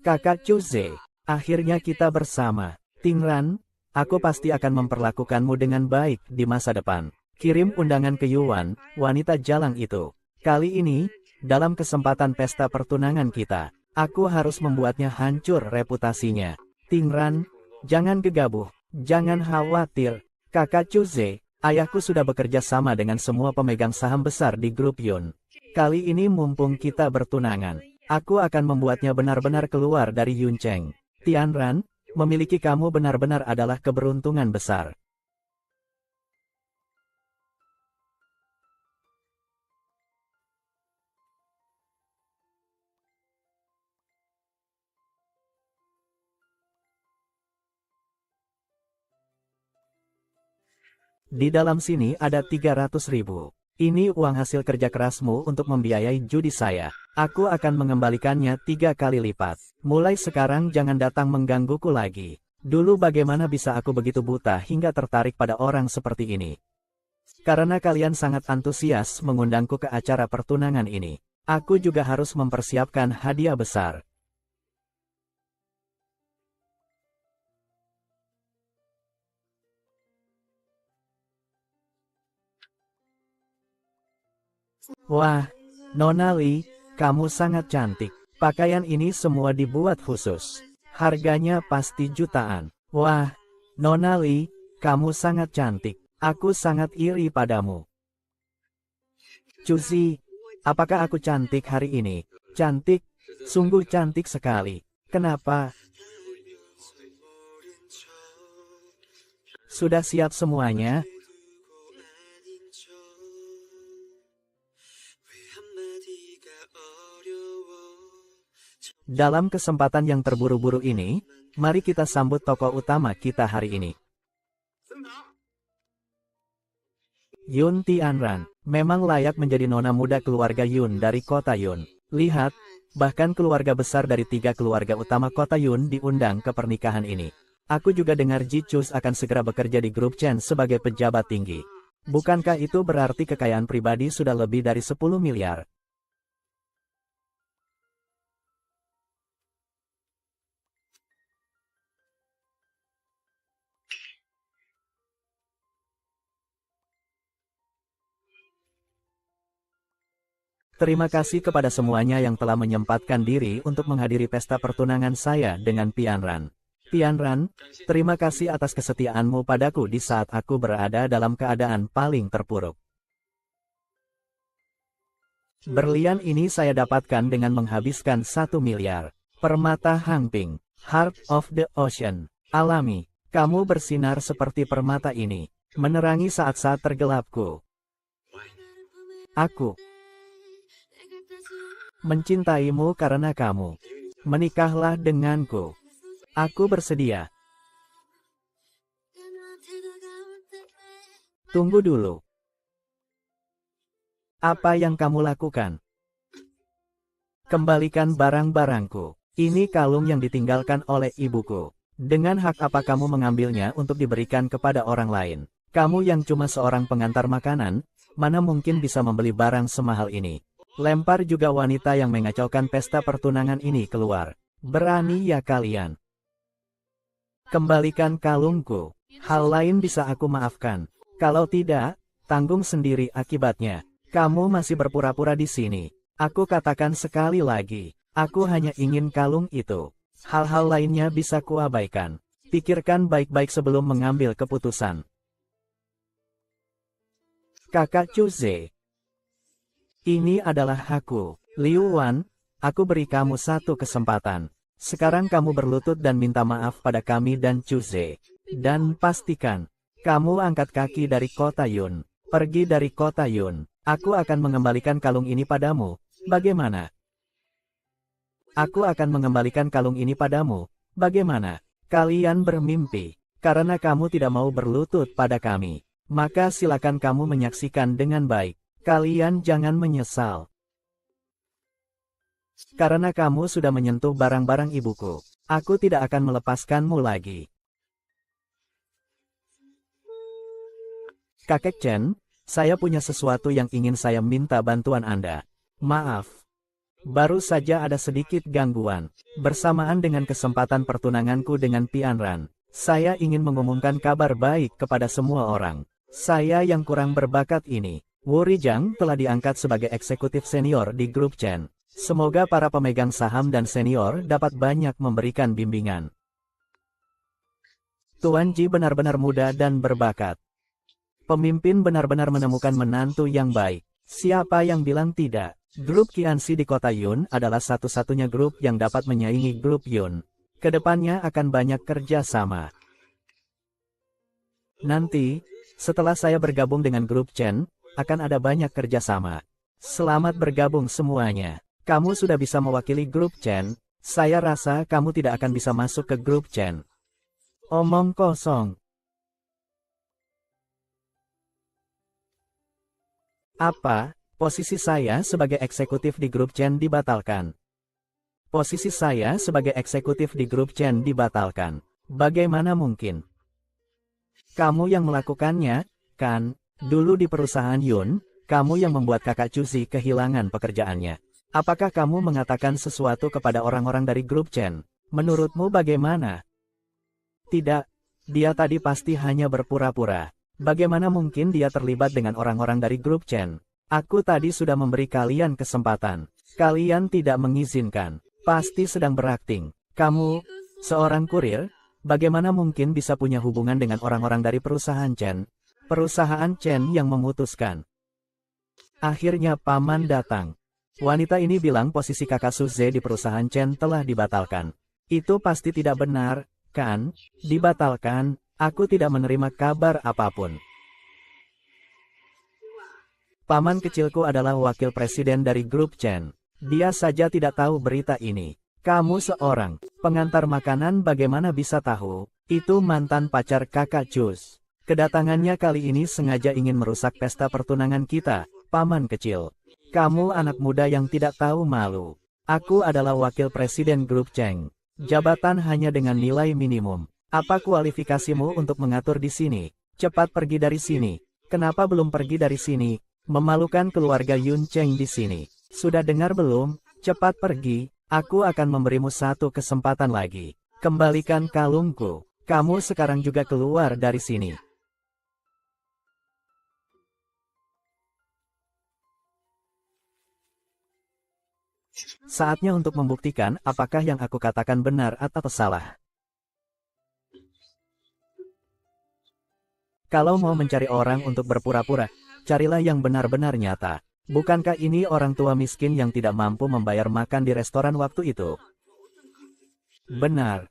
Kakak Cuze, akhirnya kita bersama. Tingran, aku pasti akan memperlakukanmu dengan baik di masa depan. Kirim undangan ke Yuan, wanita jalang itu. Kali ini, dalam kesempatan pesta pertunangan kita, aku harus membuatnya hancur reputasinya. Tingran, jangan gegabah, jangan khawatir. Kakak Cuze, ayahku sudah bekerja sama dengan semua pemegang saham besar di grup Yun. Kali ini mumpung kita bertunangan, aku akan membuatnya benar-benar keluar dari Yuncheng. Tianran, memiliki kamu benar-benar adalah keberuntungan besar. Di dalam sini ada 300.000. Ini uang hasil kerja kerasmu untuk membiayai judi saya. Aku akan mengembalikannya 3 kali lipat. Mulai sekarang jangan datang menggangguku lagi. Dulu bagaimana bisa aku begitu buta hingga tertarik pada orang seperti ini? Karena kalian sangat antusias mengundangku ke acara pertunangan ini, aku juga harus mempersiapkan hadiah besar. Wah, Nona Li, kamu sangat cantik. Pakaian ini semua dibuat khusus. Harganya pasti jutaan. Wah, Nona Li, kamu sangat cantik. Aku sangat iri padamu. Cuzi, apakah aku cantik hari ini? Cantik, sungguh cantik sekali. Kenapa? Sudah siap semuanya? Dalam kesempatan yang terburu-buru ini, mari kita sambut tokoh utama kita hari ini. Yun Tianran, memang layak menjadi nona muda keluarga Yun dari kota Yun. Lihat, bahkan keluarga besar dari 3 keluarga utama kota Yun diundang ke pernikahan ini. Aku juga dengar Ji Chus akan segera bekerja di grup Chen sebagai pejabat tinggi. Bukankah itu berarti kekayaan pribadi sudah lebih dari 10 miliar? Terima kasih kepada semuanya yang telah menyempatkan diri untuk menghadiri pesta pertunangan saya dengan Tianran. Tianran, terima kasih atas kesetiaanmu padaku di saat aku berada dalam keadaan paling terpuruk. Berlian ini saya dapatkan dengan menghabiskan 1 miliar. Permata Hangping, Heart of the Ocean, alami. Kamu bersinar seperti permata ini, menerangi saat-saat tergelapku. Aku mencintaimu karena kamu. Menikahlah denganku. Aku bersedia. Tunggu dulu. Apa yang kamu lakukan? Kembalikan barang-barangku. Ini kalung yang ditinggalkan oleh ibuku. Dengan hak apa kamu mengambilnya untuk diberikan kepada orang lain? Kamu yang cuma seorang pengantar makanan, mana mungkin bisa membeli barang semahal ini? Lempar juga wanita yang mengacaukan pesta pertunangan ini keluar. Berani ya kalian? Kembalikan kalungku. Hal lain bisa aku maafkan. Kalau tidak, tanggung sendiri akibatnya. Kamu masih berpura-pura di sini. Aku katakan sekali lagi, aku hanya ingin kalung itu. Hal-hal lainnya bisa kuabaikan. Pikirkan baik-baik sebelum mengambil keputusan. Kakak Cuze. Ini adalah aku, Liu Wan. Aku beri kamu 1 kesempatan. Sekarang kamu berlutut dan minta maaf pada kami dan Cuze. Dan pastikan, kamu angkat kaki dari kota Yun. Pergi dari kota Yun. Aku akan mengembalikan kalung ini padamu. Bagaimana? Aku akan mengembalikan kalung ini padamu. Bagaimana? Kalian bermimpi, karena kamu tidak mau berlutut pada kami. Maka silakan kamu menyaksikan dengan baik. Kalian jangan menyesal. Karena kamu sudah menyentuh barang-barang ibuku, aku tidak akan melepaskanmu lagi. Kakek Chen, saya punya sesuatu yang ingin saya minta bantuan Anda. Maaf. Baru saja ada sedikit gangguan. Bersamaan dengan kesempatan pertunanganku dengan Pianran, saya ingin mengumumkan kabar baik kepada semua orang. Saya yang kurang berbakat ini, Wu Rijang, telah diangkat sebagai eksekutif senior di grup Chen. Semoga para pemegang saham dan senior dapat banyak memberikan bimbingan. Tuan Ji benar-benar muda dan berbakat. Pemimpin benar-benar menemukan menantu yang baik. Siapa yang bilang tidak? Grup Qianxi di kota Yun adalah satu-satunya grup yang dapat menyaingi grup Yun. Kedepannya akan banyak kerja sama. Nanti, setelah saya bergabung dengan grup Chen, akan ada banyak kerja sama. Selamat bergabung semuanya. Kamu sudah bisa mewakili grup Chen. Saya rasa kamu tidak akan bisa masuk ke grup Chen. Omong kosong. Apa? Posisi saya sebagai eksekutif di grup Chen dibatalkan. Posisi saya sebagai eksekutif di grup Chen dibatalkan. Bagaimana mungkin? Kamu yang melakukannya, kan? Dulu di perusahaan Yun, kamu yang membuat kakak Cusi kehilangan pekerjaannya. Apakah kamu mengatakan sesuatu kepada orang-orang dari grup Chen? Menurutmu bagaimana? Tidak. Dia tadi pasti hanya berpura-pura. Bagaimana mungkin dia terlibat dengan orang-orang dari grup Chen? Aku tadi sudah memberi kalian kesempatan. Kalian tidak mengizinkan. Pasti sedang berakting. Kamu, seorang kurir, bagaimana mungkin bisa punya hubungan dengan orang-orang dari perusahaan Chen? Perusahaan Chen yang memutuskan. Akhirnya paman datang. Wanita ini bilang posisi kakak Suze di perusahaan Chen telah dibatalkan. Itu pasti tidak benar, kan? Dibatalkan. Aku tidak menerima kabar apapun. Paman kecilku adalah wakil presiden dari grup Chen. Dia saja tidak tahu berita ini. Kamu seorang pengantar makanan bagaimana bisa tahu? Itu mantan pacar kakak Cus. Kedatangannya kali ini sengaja ingin merusak pesta pertunangan kita, paman kecil. Kamu anak muda yang tidak tahu malu. Aku adalah wakil presiden grup Chen. Jabatan hanya dengan nilai minimum. Apa kualifikasimu untuk mengatur di sini? Cepat pergi dari sini. Kenapa belum pergi dari sini? Memalukan keluarga Yun Cheng di sini. Sudah dengar belum? Cepat pergi. Aku akan memberimu satu kesempatan lagi. Kembalikan kalungku. Kamu sekarang juga keluar dari sini. Saatnya untuk membuktikan apakah yang aku katakan benar atau salah. Kalau mau mencari orang untuk berpura-pura, carilah yang benar-benar nyata. Bukankah ini orang tua miskin yang tidak mampu membayar makan di restoran waktu itu? Benar.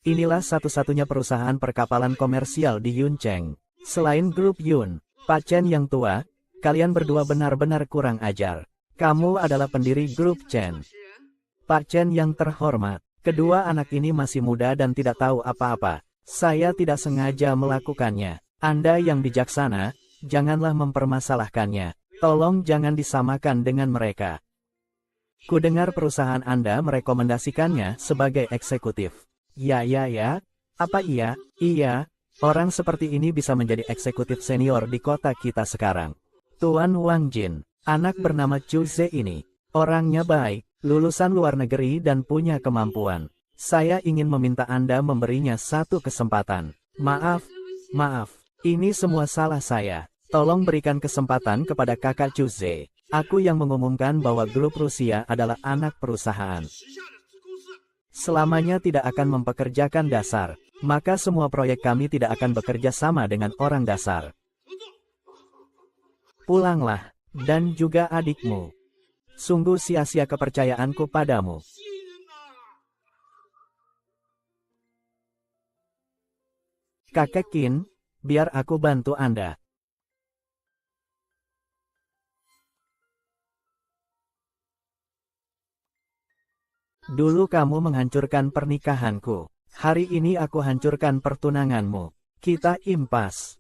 Inilah satu-satunya perusahaan perkapalan komersial di Yuncheng. Selain grup Yun, Pak Chen yang tua, kalian berdua benar-benar kurang ajar. Kamu adalah pendiri grup Chen. Pak Chen yang terhormat, kedua anak ini masih muda dan tidak tahu apa-apa. Saya tidak sengaja melakukannya. Anda yang bijaksana, janganlah mempermasalahkannya. Tolong jangan disamakan dengan mereka. Kudengar perusahaan Anda merekomendasikannya sebagai eksekutif. Ya. Apa iya? Iya. Orang seperti ini bisa menjadi eksekutif senior di kota kita sekarang. Tuan Wang Jin, anak bernama Chu Ze ini, orangnya baik, lulusan luar negeri dan punya kemampuan. Saya ingin meminta Anda memberinya satu kesempatan. Maaf, ini semua salah saya. Tolong berikan kesempatan kepada kakak Chu Ze. Aku yang mengumumkan bahwa grup Rusia adalah anak perusahaan. Selamanya tidak akan mempekerjakan dasar. Maka semua proyek kami tidak akan bekerja sama dengan orang dasar. Pulanglah, dan juga adikmu. Sungguh sia-sia kepercayaanku padamu. Kakek Qin, biar aku bantu Anda. Dulu kamu menghancurkan pernikahanku. Hari ini aku hancurkan pertunanganmu. Kita impas.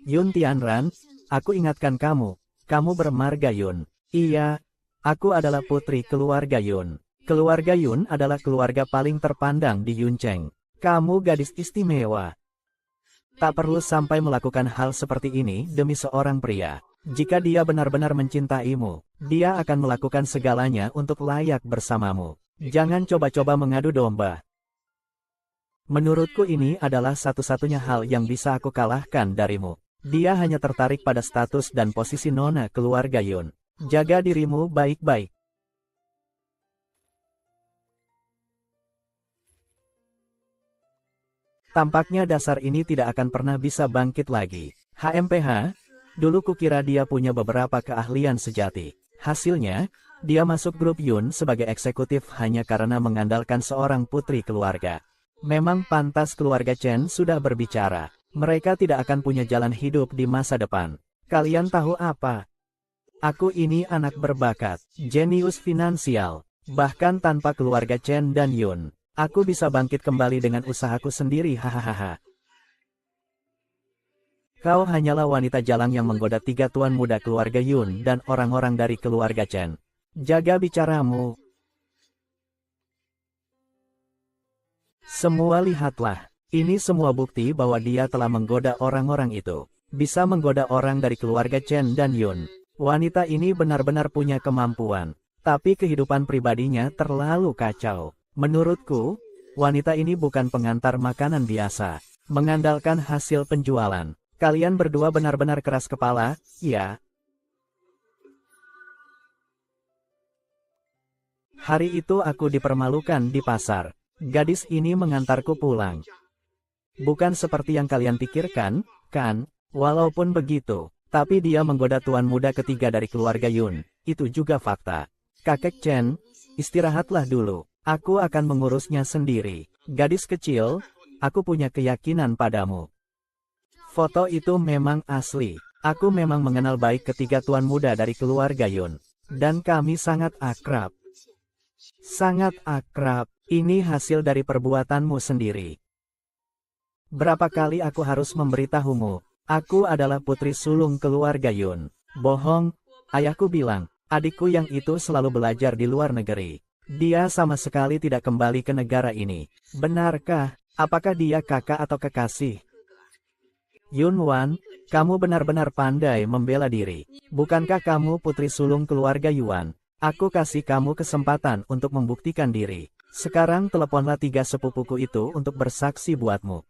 Yun Tianran, aku ingatkan kamu. Kamu bermarga Yun. Iya, aku adalah putri keluarga Yun. Keluarga Yun adalah keluarga paling terpandang di Yuncheng. Kamu gadis istimewa. Tak perlu sampai melakukan hal seperti ini demi seorang pria. Jika dia benar-benar mencintaimu, dia akan melakukan segalanya untuk layak bersamamu. Jangan coba-coba mengadu domba. Menurutku ini adalah satu-satunya hal yang bisa aku kalahkan darimu. Dia hanya tertarik pada status dan posisi nona keluarga Yun. Jaga dirimu baik-baik. Tampaknya dasar ini tidak akan pernah bisa bangkit lagi. HMPH, dulu kukira dia punya beberapa keahlian sejati. Hasilnya, dia masuk grup Yun sebagai eksekutif hanya karena mengandalkan seorang putri keluarga. Memang pantas keluarga Chen sudah berbicara. Mereka tidak akan punya jalan hidup di masa depan. Kalian tahu apa? Aku ini anak berbakat, jenius finansial. Bahkan tanpa keluarga Chen dan Yun, aku bisa bangkit kembali dengan usahaku sendiri, hahaha. Kau hanyalah wanita jalang yang menggoda 3 tuan muda keluarga Yun dan orang-orang dari keluarga Chen. Jaga bicaramu. Semua lihatlah. Ini semua bukti bahwa dia telah menggoda orang-orang itu. Bisa menggoda orang dari keluarga Chen dan Yun. Wanita ini benar-benar punya kemampuan. Tapi kehidupan pribadinya terlalu kacau. Menurutku, wanita ini bukan pengantar makanan biasa. Mengandalkan hasil penjualan. Kalian berdua benar-benar keras kepala, ya? Hari itu aku dipermalukan di pasar. Gadis ini mengantarku pulang. Bukan seperti yang kalian pikirkan, kan? Walaupun begitu, tapi dia menggoda tuan muda ketiga dari keluarga Yun. Itu juga fakta. Kakek Chen, istirahatlah dulu. Aku akan mengurusnya sendiri. Gadis kecil, aku punya keyakinan padamu. Foto itu memang asli. Aku memang mengenal baik ketiga tuan muda dari keluarga Yun. Dan kami sangat akrab. Sangat akrab. Ini hasil dari perbuatanmu sendiri. Berapa kali aku harus memberitahumu? Aku adalah putri sulung keluarga Yun. Bohong, ayahku bilang, adikku yang itu selalu belajar di luar negeri. Dia sama sekali tidak kembali ke negara ini. Benarkah? Apakah dia kakak atau kekasih? Yun Wan, kamu benar-benar pandai membela diri. Bukankah kamu putri sulung keluarga Yuan? Aku kasih kamu kesempatan untuk membuktikan diri. Sekarang teleponlah 3 sepupuku itu untuk bersaksi buatmu.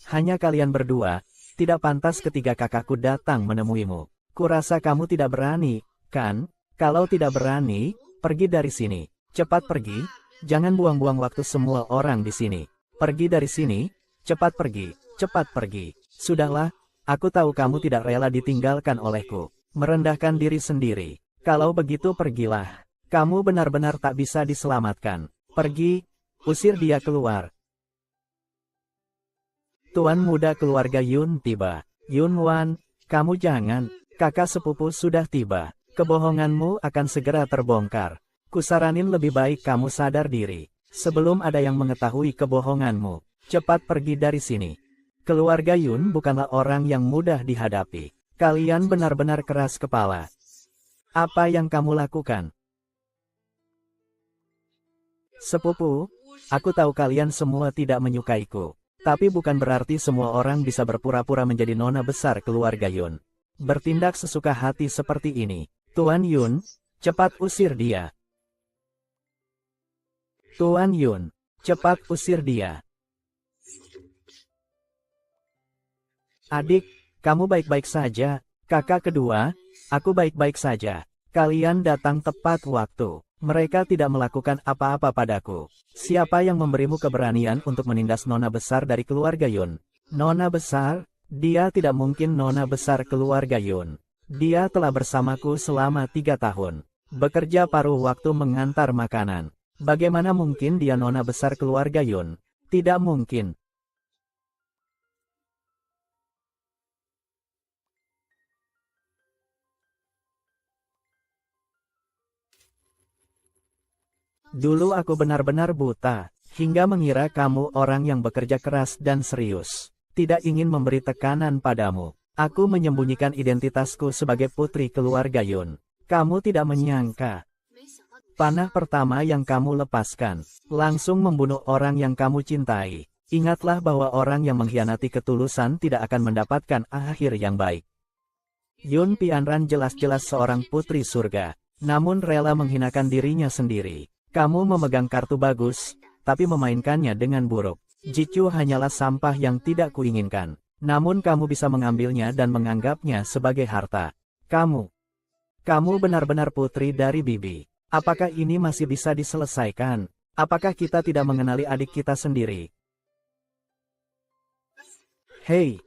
Hanya kalian berdua, tidak pantas ketiga kakakku datang menemuimu. Kurasa kamu tidak berani, kan? Kalau tidak berani, pergi dari sini. Cepat pergi, jangan buang-buang waktu semua orang di sini. Pergi dari sini, cepat pergi, cepat pergi. Sudahlah, aku tahu kamu tidak rela ditinggalkan olehku. Merendahkan diri sendiri. Kalau begitu pergilah. Kamu benar-benar tak bisa diselamatkan. Pergi, usir dia keluar. Tuan muda keluarga Yun tiba. Yun Wan, kamu jangan. Kakak sepupu sudah tiba. Kebohonganmu akan segera terbongkar. Kusaranin lebih baik kamu sadar diri. Sebelum ada yang mengetahui kebohonganmu. Cepat pergi dari sini. Keluarga Yun bukanlah orang yang mudah dihadapi. Kalian benar-benar keras kepala. Apa yang kamu lakukan? Sepupu, aku tahu kalian semua tidak menyukaiku. Tapi bukan berarti semua orang bisa berpura-pura menjadi nona besar keluarga Yun. Bertindak sesuka hati seperti ini. Tuan Yun, cepat usir dia. Tuan Yun, cepat usir dia. Adik, kamu baik-baik saja. Kakak kedua, aku baik-baik saja. Kalian datang tepat waktu. Mereka tidak melakukan apa-apa padaku. Siapa yang memberimu keberanian untuk menindas nona besar dari keluarga Yun? Nona besar? Dia tidak mungkin nona besar keluarga Yun. Dia telah bersamaku selama 3 tahun. Bekerja paruh waktu mengantar makanan. Bagaimana mungkin dia nona besar keluarga Yun? Tidak mungkin. Dulu aku benar-benar buta, hingga mengira kamu orang yang bekerja keras dan serius. Tidak ingin memberi tekanan padamu. Aku menyembunyikan identitasku sebagai putri keluarga Yun. Kamu tidak menyangka. Panah pertama yang kamu lepaskan, langsung membunuh orang yang kamu cintai. Ingatlah bahwa orang yang mengkhianati ketulusan tidak akan mendapatkan akhir yang baik. Yun Pianran jelas-jelas seorang putri surga, namun rela menghinakan dirinya sendiri. Kamu memegang kartu bagus, tapi memainkannya dengan buruk. Jicu hanyalah sampah yang tidak kuinginkan. Namun kamu bisa mengambilnya dan menganggapnya sebagai harta. Kamu benar-benar putri dari Bibi. Apakah ini masih bisa diselesaikan? Apakah kita tidak mengenali adik kita sendiri? Hei,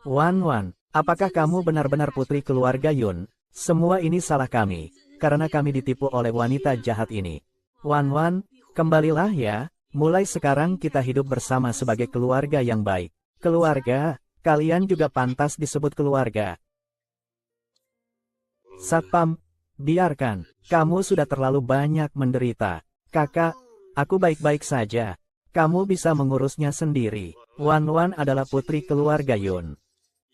Wan, apakah kamu benar-benar putri keluarga Yun? Semua ini salah kami, karena kami ditipu oleh wanita jahat ini. Wan, kembalilah ya. Mulai sekarang kita hidup bersama sebagai keluarga yang baik. Keluarga, kalian juga pantas disebut keluarga. Satpam, biarkan, kamu sudah terlalu banyak menderita. Kakak, aku baik-baik saja. Kamu bisa mengurusnya sendiri. Wan adalah putri keluarga Yun.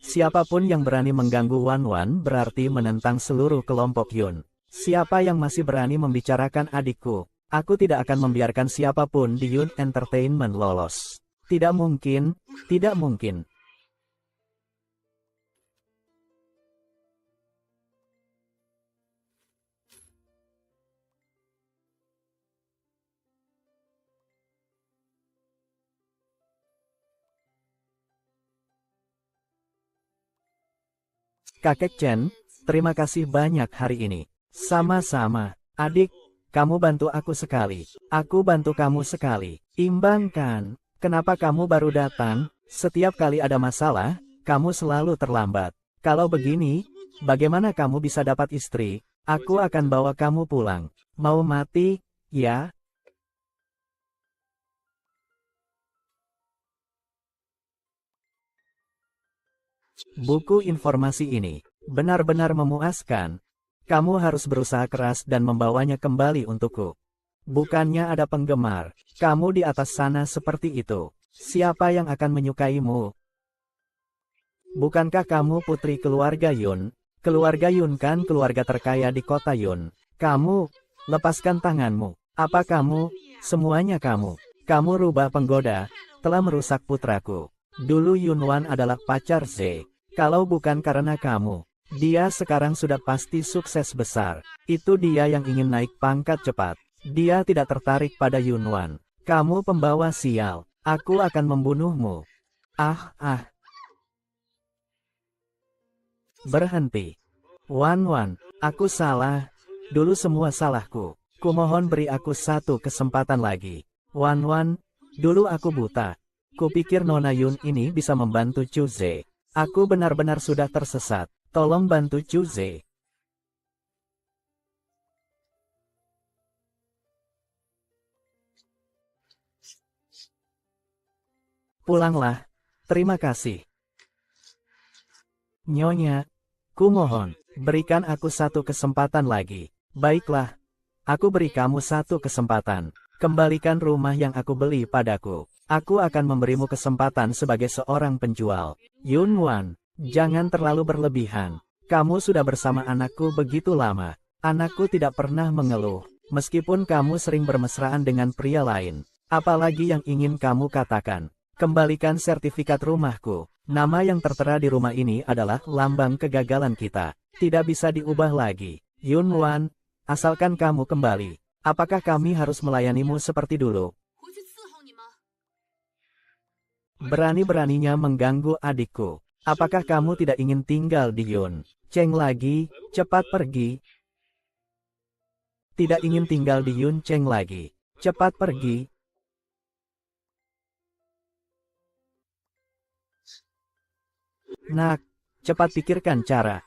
Siapapun yang berani mengganggu Wan berarti menentang seluruh kelompok Yun. Siapa yang masih berani membicarakan adikku? Aku tidak akan membiarkan siapapun di Yun Entertainment lolos. Tidak mungkin, tidak mungkin. Kakek Chen, terima kasih banyak hari ini. Sama-sama, adik, kamu bantu aku sekali. Aku bantu kamu sekali. Imbangkan. Kenapa kamu baru datang? Setiap kali ada masalah, kamu selalu terlambat. Kalau begini, bagaimana kamu bisa dapat istri? Aku akan bawa kamu pulang. Mau mati, ya? Buku informasi ini benar-benar memuaskan. Kamu harus berusaha keras dan membawanya kembali untukku. Bukannya ada penggemar, kamu di atas sana seperti itu. Siapa yang akan menyukaimu? Bukankah kamu putri keluarga Yun? Keluarga Yun kan keluarga terkaya di kota Yun. Kamu, lepaskan tanganmu. Apa kamu? Semuanya kamu. Kamu rubah penggoda, telah merusak putraku. Dulu Yunwan adalah pacar Z. Kalau bukan karena kamu, dia sekarang sudah pasti sukses besar. Itu dia yang ingin naik pangkat cepat. Dia tidak tertarik pada Yunwan. Kamu pembawa sial. Aku akan membunuhmu. Berhenti. Wan, aku salah. Dulu semua salahku. Kumohon beri aku satu kesempatan lagi. Wan, dulu aku buta. Kupikir Nona Yun ini bisa membantu Chuze. Aku benar-benar sudah tersesat. Tolong bantu Chuze. Pulanglah. Terima kasih. Nyonya, kumohon, berikan aku satu kesempatan lagi. Baiklah, aku beri kamu satu kesempatan. Kembalikan rumah yang aku beli padaku. Aku akan memberimu kesempatan sebagai seorang penjual. Yunwan, jangan terlalu berlebihan. Kamu sudah bersama anakku begitu lama. Anakku tidak pernah mengeluh, meskipun kamu sering bermesraan dengan pria lain. Apalagi yang ingin kamu katakan? Kembalikan sertifikat rumahku. Nama yang tertera di rumah ini adalah lambang kegagalan kita. Tidak bisa diubah lagi. Yunwan, asalkan kamu kembali. Apakah kami harus melayanimu seperti dulu? Berani-beraninya mengganggu adikku. Apakah kamu tidak ingin tinggal di Yun Cheng lagi? Cepat pergi. Tidak ingin tinggal di Yun Cheng lagi. Cepat pergi. Nak, cepat pikirkan cara.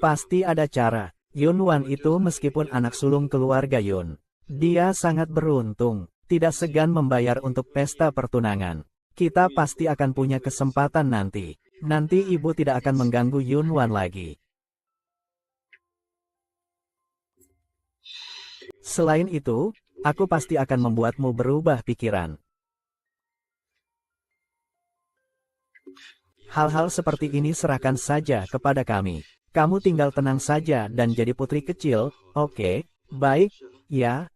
Pasti ada cara. Yunwan itu meskipun anak sulung keluarga Yun. Dia sangat beruntung. Tidak segan membayar untuk pesta pertunangan. Kita pasti akan punya kesempatan nanti. Nanti ibu tidak akan mengganggu Yunwan lagi. Selain itu, Aku pasti akan membuatmu berubah pikiran. Hal-hal seperti ini serahkan saja kepada kami. Kamu tinggal tenang saja dan jadi putri kecil, oke? Baik, ya?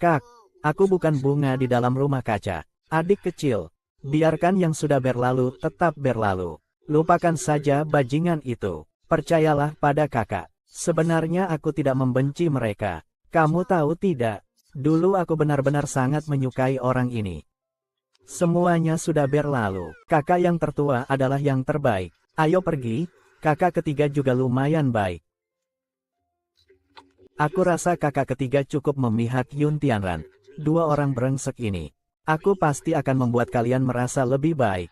Kak, aku bukan bunga di dalam rumah kaca. Adik kecil, biarkan yang sudah berlalu tetap berlalu. Lupakan saja bajingan itu. Percayalah pada kakak. Sebenarnya aku tidak membenci mereka. Kamu tahu tidak? Dulu aku benar-benar sangat menyukai orang ini. Semuanya sudah berlalu. Kakak yang tertua adalah yang terbaik. Ayo pergi, kakak ketiga juga lumayan baik. Aku rasa kakak ketiga cukup memihak Yun Tianran. Dua orang brengsek ini. Aku pasti akan membuat kalian merasa lebih baik.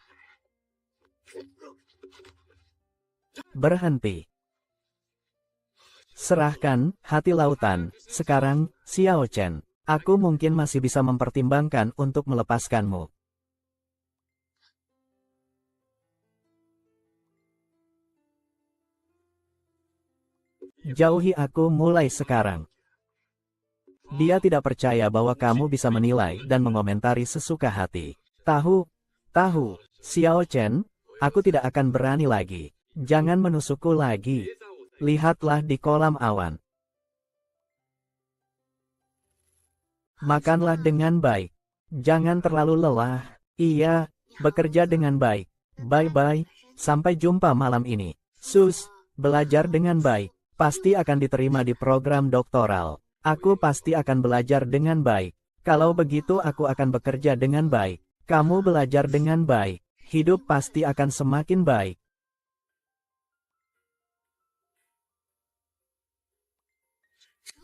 Berhenti. Serahkan hati lautan. Sekarang, Xiao Chen. Aku mungkin masih bisa mempertimbangkan untuk melepaskanmu. Jauhi aku mulai sekarang. Dia tidak percaya bahwa kamu bisa menilai dan mengomentari sesuka hati. Tahu, Xiao Chen, aku tidak akan berani lagi. Jangan menusukku lagi. Lihatlah di kolam awan. Makanlah dengan baik. Jangan terlalu lelah. Iya, bekerja dengan baik. Bye-bye, sampai jumpa malam ini. Sus, belajar dengan baik. Pasti akan diterima di program doktoral. Aku pasti akan belajar dengan baik. Kalau begitu aku akan bekerja dengan baik. Kamu belajar dengan baik. Hidup pasti akan semakin baik.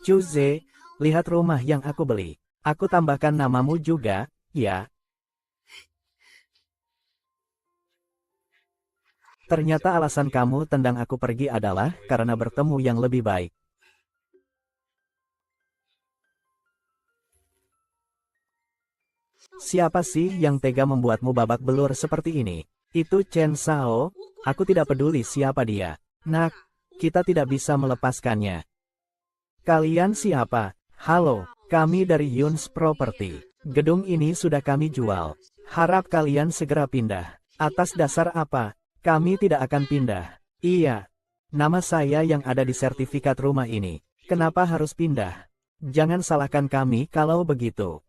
Cuze, lihat rumah yang aku beli. Aku tambahkan namamu juga, ya. Ternyata alasan kamu tendang aku pergi adalah karena bertemu yang lebih baik. Siapa sih yang tega membuatmu babak belur seperti ini? Itu Chen Sao, aku tidak peduli siapa dia. Nak, kita tidak bisa melepaskannya. Kalian siapa? Halo, kami dari Yun's Property. Gedung ini sudah kami jual. Harap kalian segera pindah. Atas dasar apa? Kami tidak akan pindah. Iya. Nama saya yang ada di sertifikat rumah ini. Kenapa harus pindah? Jangan salahkan kami kalau begitu.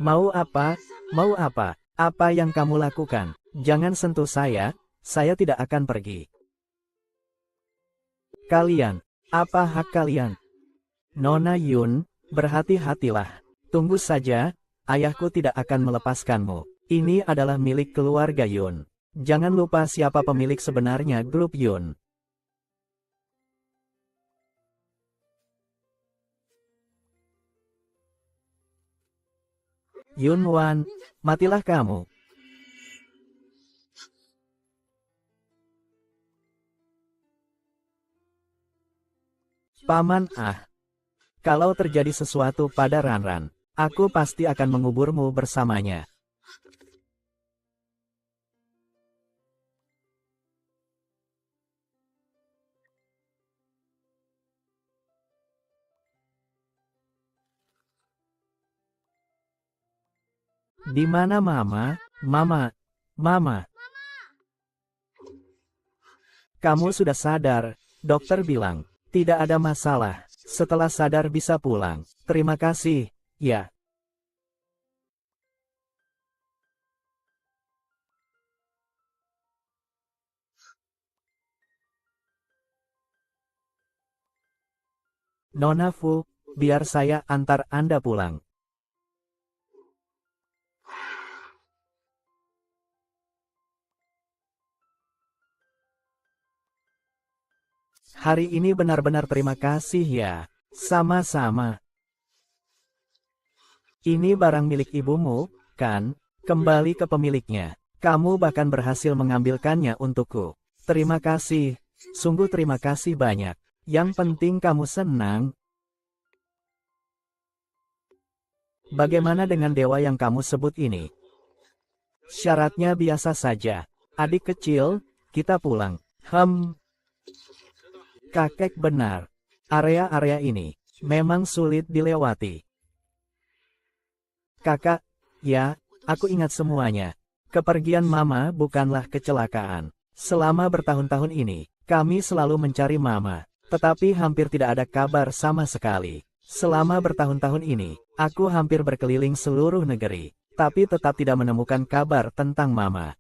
Mau apa? Mau apa? Apa yang kamu lakukan? Jangan sentuh saya tidak akan pergi. Kalian, apa hak kalian? Nona Yun, berhati-hatilah. Tunggu saja, ayahku tidak akan melepaskanmu. Ini adalah milik keluarga Yun. Jangan lupa siapa pemilik sebenarnya grup Yun. Yun Wan, matilah kamu. Paman kalau terjadi sesuatu pada Ranran, aku pasti akan menguburmu bersamanya. Di mana Mama? Mama. Kamu sudah sadar, dokter bilang. Tidak ada masalah. Setelah sadar bisa pulang. Terima kasih, ya. Nona Fu, biar saya antar Anda pulang. Hari ini benar-benar terima kasih ya. Sama-sama. Ini barang milik ibumu, kan? Kembali ke pemiliknya. Kamu bahkan berhasil mengambilkannya untukku. Terima kasih. Sungguh terima kasih banyak. Yang penting kamu senang. Bagaimana dengan dewa yang kamu sebut ini? Syaratnya biasa saja. Adik kecil, kita pulang. Kakek benar. Area-area ini memang sulit dilewati. Kakak, ya, aku ingat semuanya. Kepergian Mama bukanlah kecelakaan. Selama bertahun-tahun ini, kami selalu mencari Mama, tetapi hampir tidak ada kabar sama sekali. Selama bertahun-tahun ini, aku hampir berkeliling seluruh negeri, tapi tetap tidak menemukan kabar tentang Mama.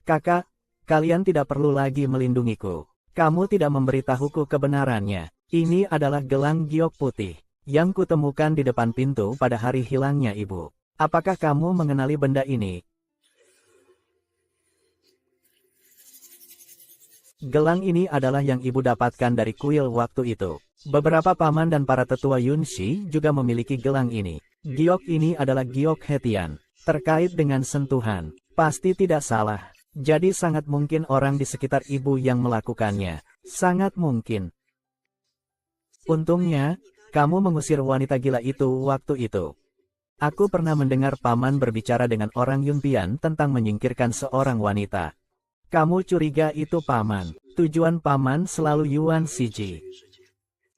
Kakak, kalian tidak perlu lagi melindungiku. Kamu tidak memberitahuku kebenarannya. Ini adalah gelang giok putih yang kutemukan di depan pintu pada hari hilangnya ibu. Apakah kamu mengenali benda ini? Gelang ini adalah yang ibu dapatkan dari kuil waktu itu. Beberapa paman dan para tetua Yunshi juga memiliki gelang ini. Giok ini adalah giok hetian. Terkait dengan sentuhan, pasti tidak salah. Jadi sangat mungkin orang di sekitar ibu yang melakukannya. Sangat mungkin. Untungnya, kamu mengusir wanita gila itu waktu itu. Aku pernah mendengar paman berbicara dengan orang Yunpian tentang menyingkirkan seorang wanita. Kamu curiga itu paman. Tujuan paman selalu Yuan Shiji.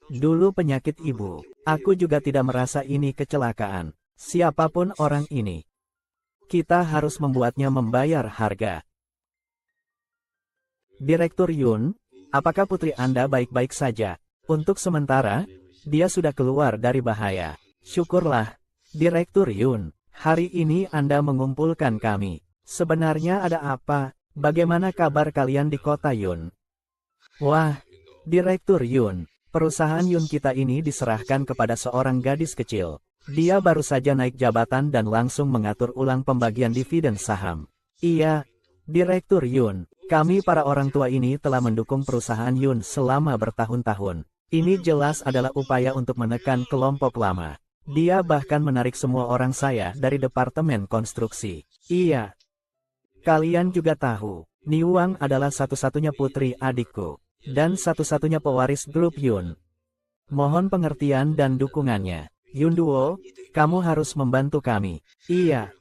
Dulu penyakit ibu. Aku juga tidak merasa ini kecelakaan. Siapapun orang ini, kita harus membuatnya membayar harga. Direktur Yun, apakah putri Anda baik-baik saja? Untuk sementara, dia sudah keluar dari bahaya. Syukurlah, Direktur Yun. Hari ini Anda mengumpulkan kami. Sebenarnya ada apa? Bagaimana kabar kalian di kota Yun? Wah, Direktur Yun, perusahaan Yun kita ini diserahkan kepada seorang gadis kecil. Dia baru saja naik jabatan dan langsung mengatur ulang pembagian dividen saham. Iya, Direktur Yun. Kami para orang tua ini telah mendukung perusahaan Yun selama bertahun-tahun. Ini jelas adalah upaya untuk menekan kelompok lama. Dia bahkan menarik semua orang saya dari departemen konstruksi. Iya. Kalian juga tahu, Niwang adalah satu-satunya putri adikku. Dan satu-satunya pewaris grup Yun. Mohon pengertian dan dukungannya. Yunduo, kamu harus membantu kami. Iya.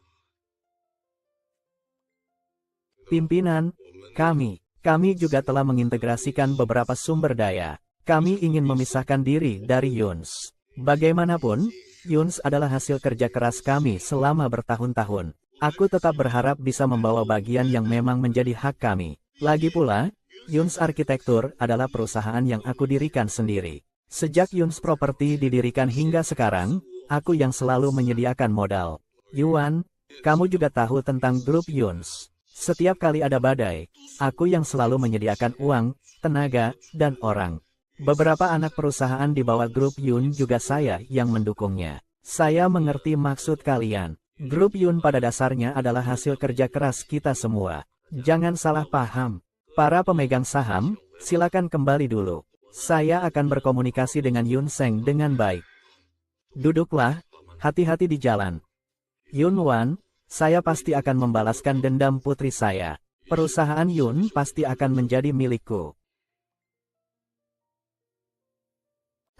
Pimpinan, kami juga telah mengintegrasikan beberapa sumber daya. Kami ingin memisahkan diri dari Yuns. Bagaimanapun, Yuns adalah hasil kerja keras kami selama bertahun-tahun. Aku tetap berharap bisa membawa bagian yang memang menjadi hak kami. Lagi pula, Yuns Arsitektur adalah perusahaan yang aku dirikan sendiri. Sejak Yuns Property didirikan hingga sekarang, aku yang selalu menyediakan modal. Yuan, kamu juga tahu tentang grup Yuns. Setiap kali ada badai, aku yang selalu menyediakan uang, tenaga, dan orang. Beberapa anak perusahaan di bawah grup Yun juga saya yang mendukungnya. Saya mengerti maksud kalian. Grup Yun pada dasarnya adalah hasil kerja keras kita semua. Jangan salah paham. Para pemegang saham, silakan kembali dulu. Saya akan berkomunikasi dengan Yun Seng dengan baik. Duduklah, hati-hati di jalan. Yun Wan, saya pasti akan membalaskan dendam putri saya. Perusahaan Yun pasti akan menjadi milikku.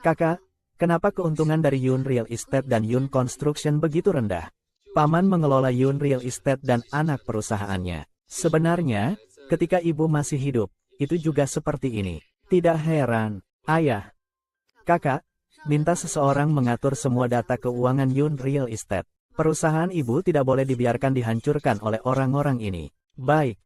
Kakak, kenapa keuntungan dari Yun Real Estate dan Yun Construction begitu rendah? Paman mengelola Yun Real Estate dan anak perusahaannya. Sebenarnya, ketika ibu masih hidup, itu juga seperti ini. Tidak heran, ayah. Kakak, minta seseorang mengatur semua data keuangan Yun Real Estate. Perusahaan ibu tidak boleh dibiarkan dihancurkan oleh orang-orang ini. Baik.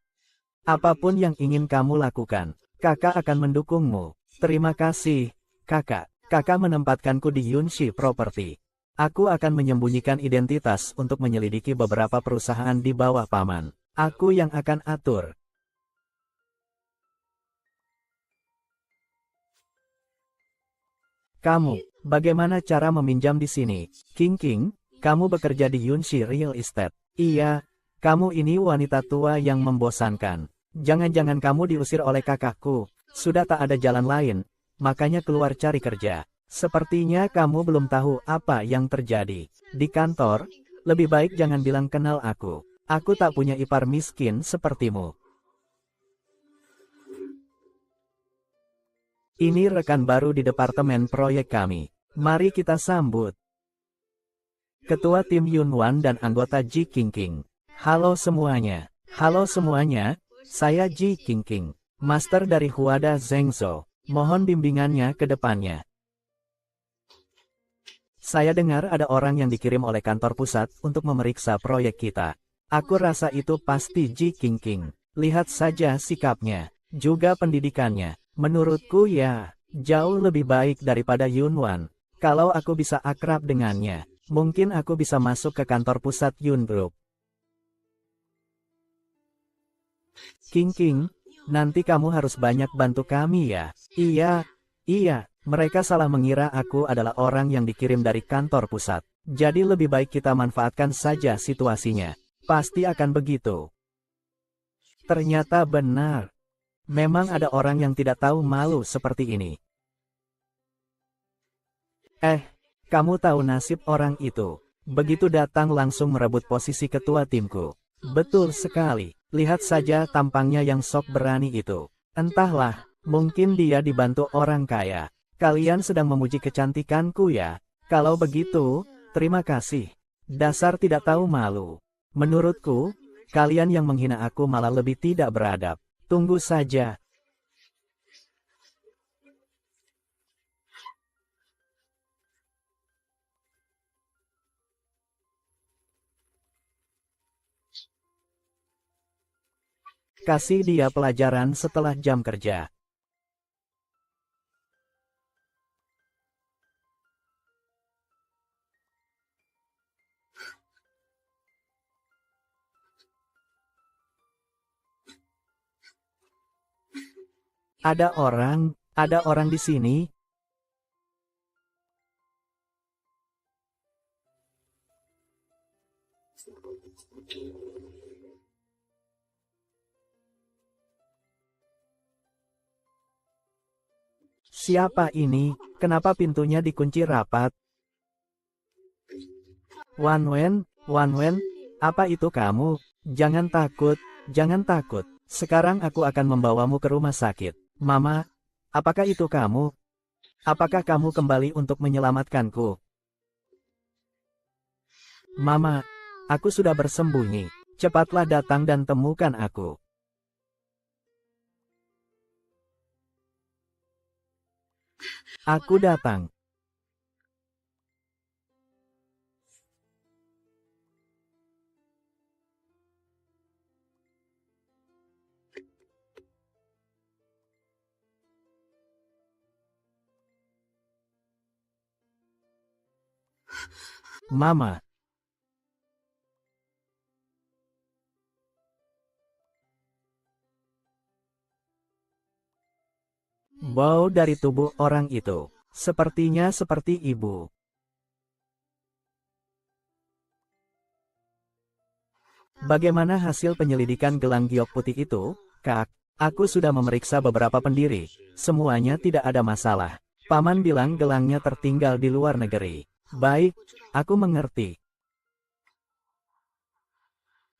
Apapun yang ingin kamu lakukan, kakak akan mendukungmu. Terima kasih, kakak. Kakak menempatkanku di Yunshi Property. Aku akan menyembunyikan identitas untuk menyelidiki beberapa perusahaan di bawah paman. Aku yang akan atur. Kamu, bagaimana cara meminjam di sini? King, kamu bekerja di Yunshi Real Estate. Iya, kamu ini wanita tua yang membosankan. Jangan-jangan kamu diusir oleh kakakku. Sudah tak ada jalan lain, makanya keluar cari kerja. Sepertinya kamu belum tahu apa yang terjadi. Di kantor, lebih baik jangan bilang kenal aku. Aku tak punya ipar miskin sepertimu. Ini rekan baru di departemen proyek kami. Mari kita sambut. Ketua tim Yunwan dan anggota Ji King. Halo semuanya. Halo semuanya, saya Ji King, master dari Huada Zhengzhou. Mohon bimbingannya ke depannya. Saya dengar ada orang yang dikirim oleh kantor pusat untuk memeriksa proyek kita. Aku rasa itu pasti Ji Qingqing. Lihat saja sikapnya, juga pendidikannya. Menurutku ya, jauh lebih baik daripada Yunwan. Kalau aku bisa akrab dengannya, mungkin aku bisa masuk ke kantor pusat Yun Group. Qingqing, nanti kamu harus banyak bantu kami ya. Iya, mereka salah mengira aku adalah orang yang dikirim dari kantor pusat. Jadi lebih baik kita manfaatkan saja situasinya. Pasti akan begitu. Ternyata benar. Memang ada orang yang tidak tahu malu seperti ini. Kamu tahu nasib orang itu. Begitu datang langsung merebut posisi ketua timku. Betul sekali. Lihat saja tampangnya yang sok berani itu. Entahlah, mungkin dia dibantu orang kaya. Kalian sedang memuji kecantikanku ya. Kalau begitu, terima kasih. Dasar tidak tahu malu. Menurutku, kalian yang menghina aku malah lebih tidak beradab. Tunggu saja. Kasih dia pelajaran setelah jam kerja. Ada orang di sini. Siapa ini? Kenapa pintunya dikunci rapat? Wan Wen, apa itu kamu? Jangan takut, jangan takut. Sekarang aku akan membawamu ke rumah sakit. Mama, apakah itu kamu? Apakah kamu kembali untuk menyelamatkanku? Mama, aku sudah bersembunyi. Cepatlah datang dan temukan aku. Aku datang. Mama. Bau dari tubuh orang itu. Sepertinya seperti ibu. Bagaimana hasil penyelidikan gelang giok putih itu, Kak? Aku sudah memeriksa beberapa pendiri. Semuanya tidak ada masalah. Paman bilang gelangnya tertinggal di luar negeri. Baik, aku mengerti.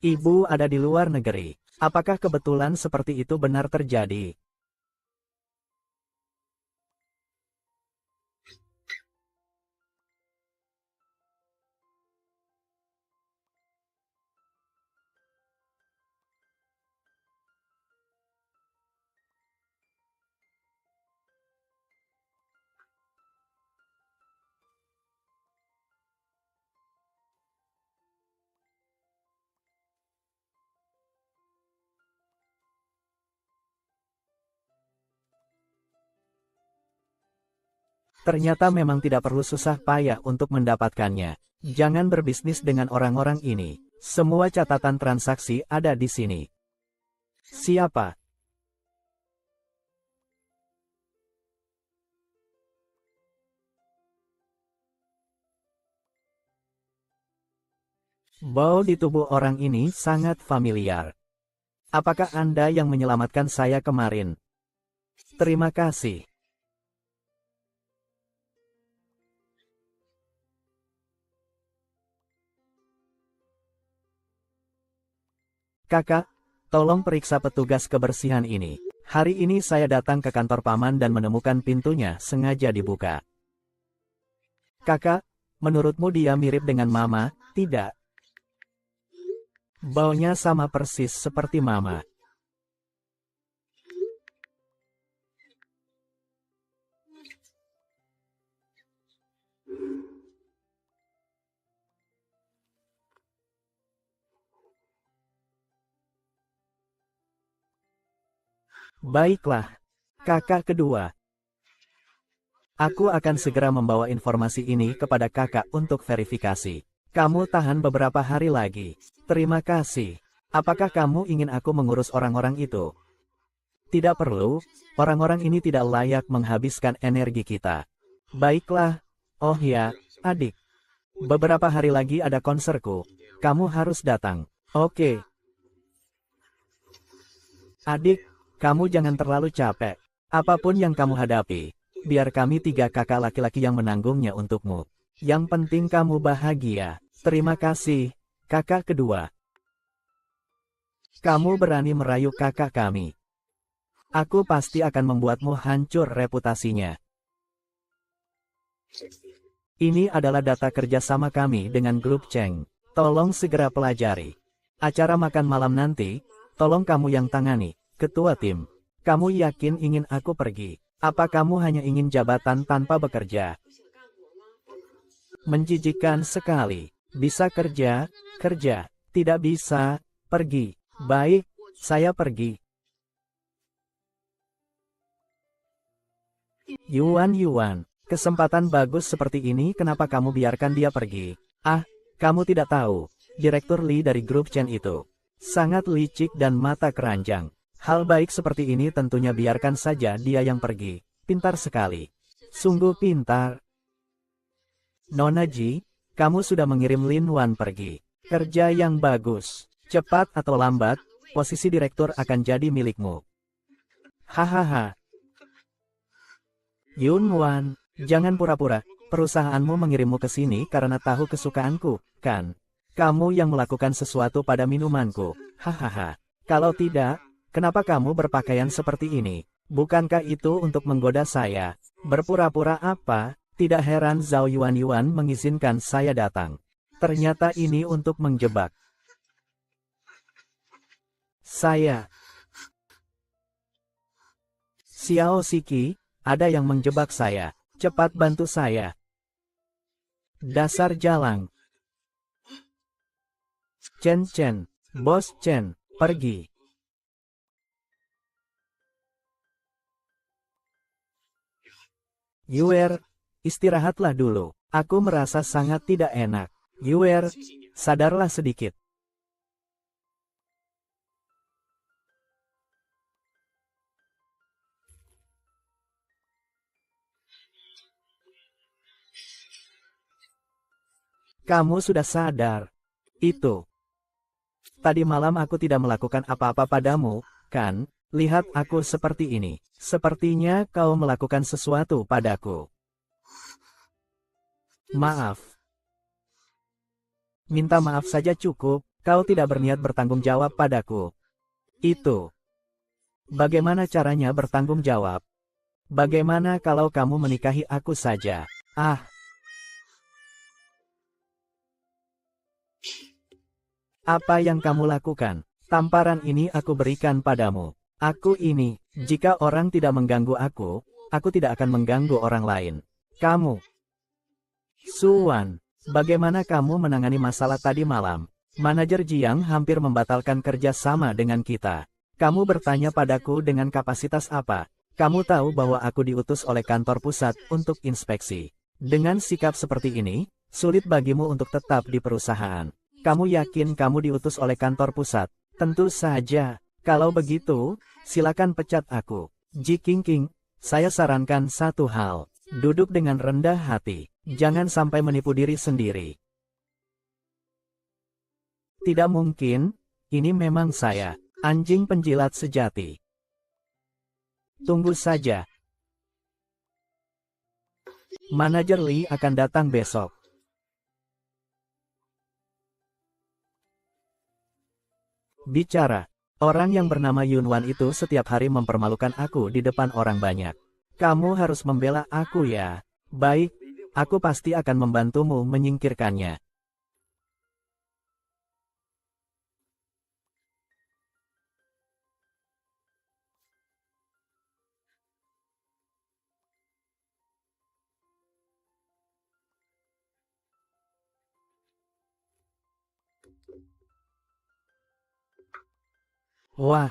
Ibu ada di luar negeri. Apakah kebetulan seperti itu benar terjadi? Ternyata memang tidak perlu susah payah untuk mendapatkannya. Jangan berbisnis dengan orang-orang ini. Semua catatan transaksi ada di sini. Siapa? Bau di tubuh orang ini sangat familiar. Apakah Anda yang menyelamatkan saya kemarin? Terima kasih. Kakak, tolong periksa petugas kebersihan ini. Hari ini saya datang ke kantor paman dan menemukan pintunya sengaja dibuka. Kakak, menurutmu dia mirip dengan mama, tidak? Baunya sama persis seperti mama. Baiklah. Kakak kedua. Aku akan segera membawa informasi ini kepada kakak untuk verifikasi. Kamu tahan beberapa hari lagi. Terima kasih. Apakah kamu ingin aku mengurus orang-orang itu? Tidak perlu, orang-orang ini tidak layak menghabiskan energi kita. Baiklah. Oh ya, adik. Beberapa hari lagi ada konserku. Kamu harus datang. Oke. Adik, kamu jangan terlalu capek. Apapun yang kamu hadapi, biar kami 3 kakak laki-laki yang menanggungnya untukmu. Yang penting kamu bahagia. Terima kasih, kakak kedua. Kamu berani merayu kakak kami. Aku pasti akan membuatmu hancur reputasinya. Ini adalah data kerjasama kami dengan grup Cheng. Tolong segera pelajari. Acara makan malam nanti, tolong kamu yang tangani, ketua tim. Kamu yakin ingin aku pergi? Apa kamu hanya ingin jabatan tanpa bekerja? Menjijikkan sekali. Bisa kerja, kerja. Tidak bisa, pergi. Baik, saya pergi. Yuan, kesempatan bagus seperti ini kenapa kamu biarkan dia pergi? Ah, kamu tidak tahu. Direktur Li dari grup Chen itu sangat licik dan mata keranjang. Hal baik seperti ini tentunya biarkan saja dia yang pergi. Pintar sekali. Sungguh pintar. Nona Ji, kamu sudah mengirim Lin Wan pergi. Kerja yang bagus. Cepat atau lambat, posisi direktur akan jadi milikmu. Hahaha. Yun Wan, jangan pura-pura. Perusahaanmu mengirimmu ke sini karena tahu kesukaanku, kan? Kamu yang melakukan sesuatu pada minumanku. Hahaha. Kalau tidak, kenapa kamu berpakaian seperti ini? Bukankah itu untuk menggoda saya? Berpura-pura apa? Tidak heran Zhao Yuan mengizinkan saya datang. Ternyata ini untuk menjebak saya. Xiao Siki, ada yang menjebak saya. Cepat bantu saya. Dasar jalang. Chen, Bos Chen, pergi. Yuer, istirahatlah dulu. Aku merasa sangat tidak enak. Yuer, sadarlah sedikit. Kamu sudah sadar. Itu. Tadi malam aku tidak melakukan apa-apa padamu, kan? Lihat aku seperti ini. Sepertinya kau melakukan sesuatu padaku. Maaf. Minta maaf saja cukup, kau tidak berniat bertanggung jawab padaku. Itu. Bagaimana caranya bertanggung jawab? Bagaimana kalau kamu menikahi aku saja? Ah. Apa yang kamu lakukan? Tamparan ini aku berikan padamu. Aku ini, jika orang tidak mengganggu aku tidak akan mengganggu orang lain. Kamu. Suwan, bagaimana kamu menangani masalah tadi malam? Manajer Jiang hampir membatalkan kerja sama dengan kita. Kamu bertanya padaku dengan kapasitas apa? Kamu tahu bahwa aku diutus oleh kantor pusat untuk inspeksi. Dengan sikap seperti ini, sulit bagimu untuk tetap di perusahaan. Kamu yakin kamu diutus oleh kantor pusat? Tentu saja. Kalau begitu, silakan pecat aku. Ji Qingqing, saya sarankan satu hal. Duduk dengan rendah hati. Jangan sampai menipu diri sendiri. Tidak mungkin, ini memang saya, anjing penjilat sejati. Tunggu saja. Manajer Li akan datang besok. Bicara. Orang yang bernama Yunwan itu setiap hari mempermalukan aku di depan orang banyak. Kamu harus membela aku ya. Baik, aku pasti akan membantumu menyingkirkannya. Wah,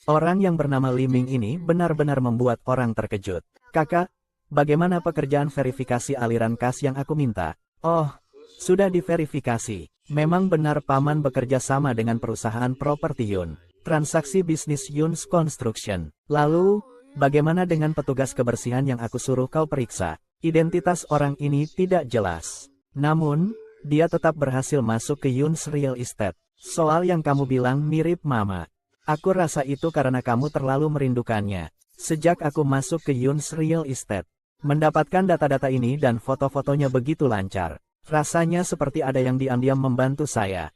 Orang yang bernama Li Ming ini benar-benar membuat orang terkejut. Kakak, bagaimana pekerjaan verifikasi aliran kas yang aku minta? Oh, sudah diverifikasi. Memang benar paman bekerja sama dengan perusahaan properti Yun. Transaksi bisnis Yun's Construction. Lalu, bagaimana dengan petugas kebersihan yang aku suruh kau periksa? Identitas orang ini tidak jelas. Namun, dia tetap berhasil masuk ke Yun's Real Estate. Soal yang kamu bilang mirip mama. Aku rasa itu karena kamu terlalu merindukannya. Sejak aku masuk ke Yun's Real Estate, mendapatkan data-data ini dan foto-fotonya begitu lancar. Rasanya seperti ada yang diam-diam membantu saya.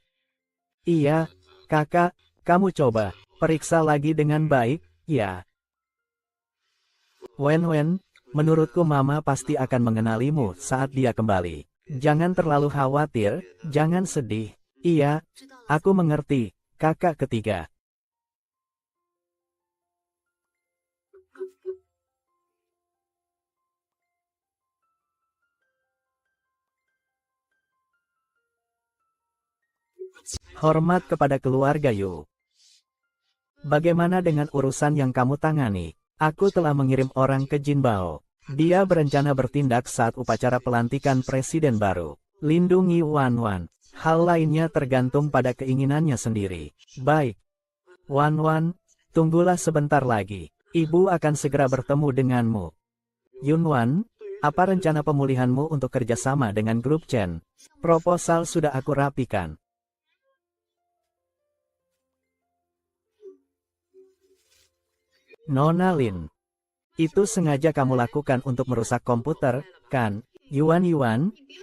Iya, kakak, kamu coba periksa lagi dengan baik, ya. Wen, menurutku mama pasti akan mengenalimu saat dia kembali. Jangan terlalu khawatir, jangan sedih. Iya, aku mengerti, kakak ketiga. Hormat kepada keluarga Yu. Bagaimana dengan urusan yang kamu tangani? Aku telah mengirim orang ke Jinbao. Dia berencana bertindak saat upacara pelantikan presiden baru. Lindungi Wan. Hal lainnya tergantung pada keinginannya sendiri. Baik. Wan, tunggulah sebentar lagi. Ibu akan segera bertemu denganmu. Yunwan, apa rencana pemulihanmu untuk kerjasama dengan grup Chen? Proposal sudah aku rapikan. Nona Lin, itu sengaja kamu lakukan untuk merusak komputer, kan? Yuan,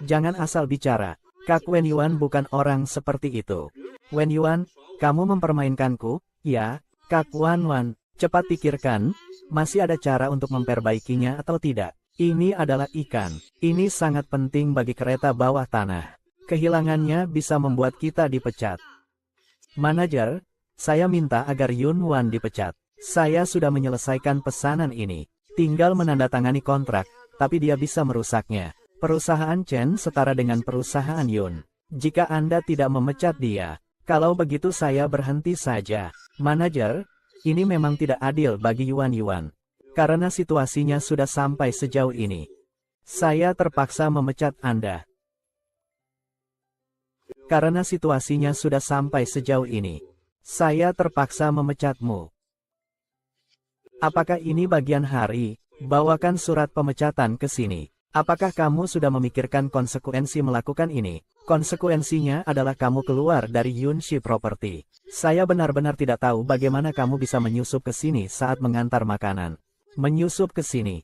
jangan asal bicara. Kak Wen Yuan bukan orang seperti itu. Wen Yuan, kamu mempermainkanku, ya? Kak Wan, cepat pikirkan, masih ada cara untuk memperbaikinya atau tidak? Ini adalah ikan. Ini sangat penting bagi kereta bawah tanah. Kehilangannya bisa membuat kita dipecat. Manajer, saya minta agar Yun Wan dipecat. Saya sudah menyelesaikan pesanan ini. Tinggal menandatangani kontrak, tapi dia bisa merusaknya. Perusahaan Chen setara dengan perusahaan Yun. Jika Anda tidak memecat dia, kalau begitu saya berhenti saja. Manajer, ini memang tidak adil bagi Yuan. Karena situasinya sudah sampai sejauh ini. Saya terpaksa memecat Anda. Karena situasinya sudah sampai sejauh ini. Saya terpaksa memecatmu. Apakah ini bagian hari? Bawakan surat pemecatan ke sini. Apakah kamu sudah memikirkan konsekuensi melakukan ini? Konsekuensinya adalah kamu keluar dari Yunshi Property. Saya benar-benar tidak tahu bagaimana kamu bisa menyusup ke sini saat mengantar makanan. Menyusup ke sini.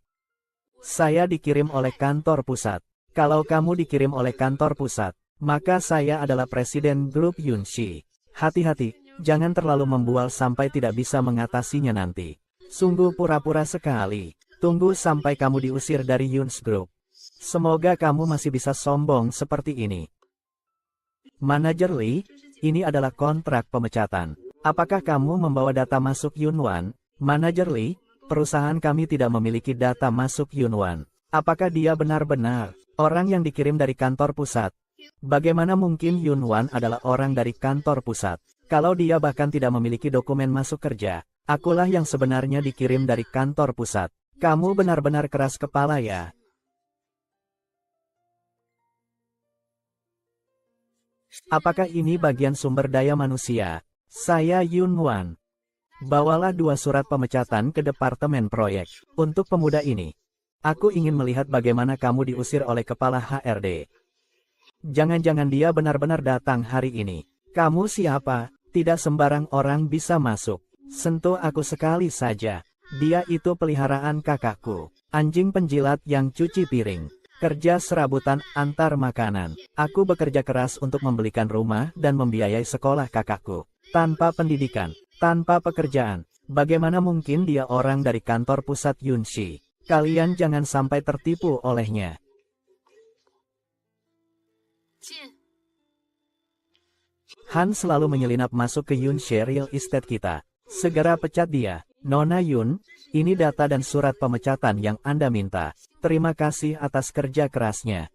Saya dikirim oleh kantor pusat. Kalau kamu dikirim oleh kantor pusat, maka saya adalah presiden grup Yunshi. Hati-hati, jangan terlalu membual sampai tidak bisa mengatasinya nanti. Sungguh pura-pura sekali. Tunggu sampai kamu diusir dari Yun's Group. Semoga kamu masih bisa sombong seperti ini. Manajer Lee, ini adalah kontrak pemecatan. Apakah kamu membawa data masuk Yunwan? Manajer Lee, perusahaan kami tidak memiliki data masuk Yunwan. Apakah dia benar-benar orang yang dikirim dari kantor pusat? Bagaimana mungkin Yunwan adalah orang dari kantor pusat? Kalau dia bahkan tidak memiliki dokumen masuk kerja. Akulah yang sebenarnya dikirim dari kantor pusat. Kamu benar-benar keras kepala ya. Apakah ini bagian sumber daya manusia? Saya Yunwan. Bawalah 2 surat pemecatan ke departemen proyek. Untuk pemuda ini. Aku ingin melihat bagaimana kamu diusir oleh kepala HRD. Jangan-jangan dia benar-benar datang hari ini. Kamu siapa? Tidak sembarang orang bisa masuk. Sentuh aku sekali saja. Dia itu peliharaan kakakku. Anjing penjilat yang cuci piring. Kerja serabutan antar makanan. Aku bekerja keras untuk membelikan rumah dan membiayai sekolah kakakku. Tanpa pendidikan, tanpa pekerjaan. Bagaimana mungkin dia orang dari kantor pusat Yunshi? Kalian jangan sampai tertipu olehnya. Han selalu menyelinap masuk ke Yunshi Real Estate kita. Segera pecat dia. Nona Yun, ini data dan surat pemecatan yang Anda minta. Terima kasih atas kerja kerasnya.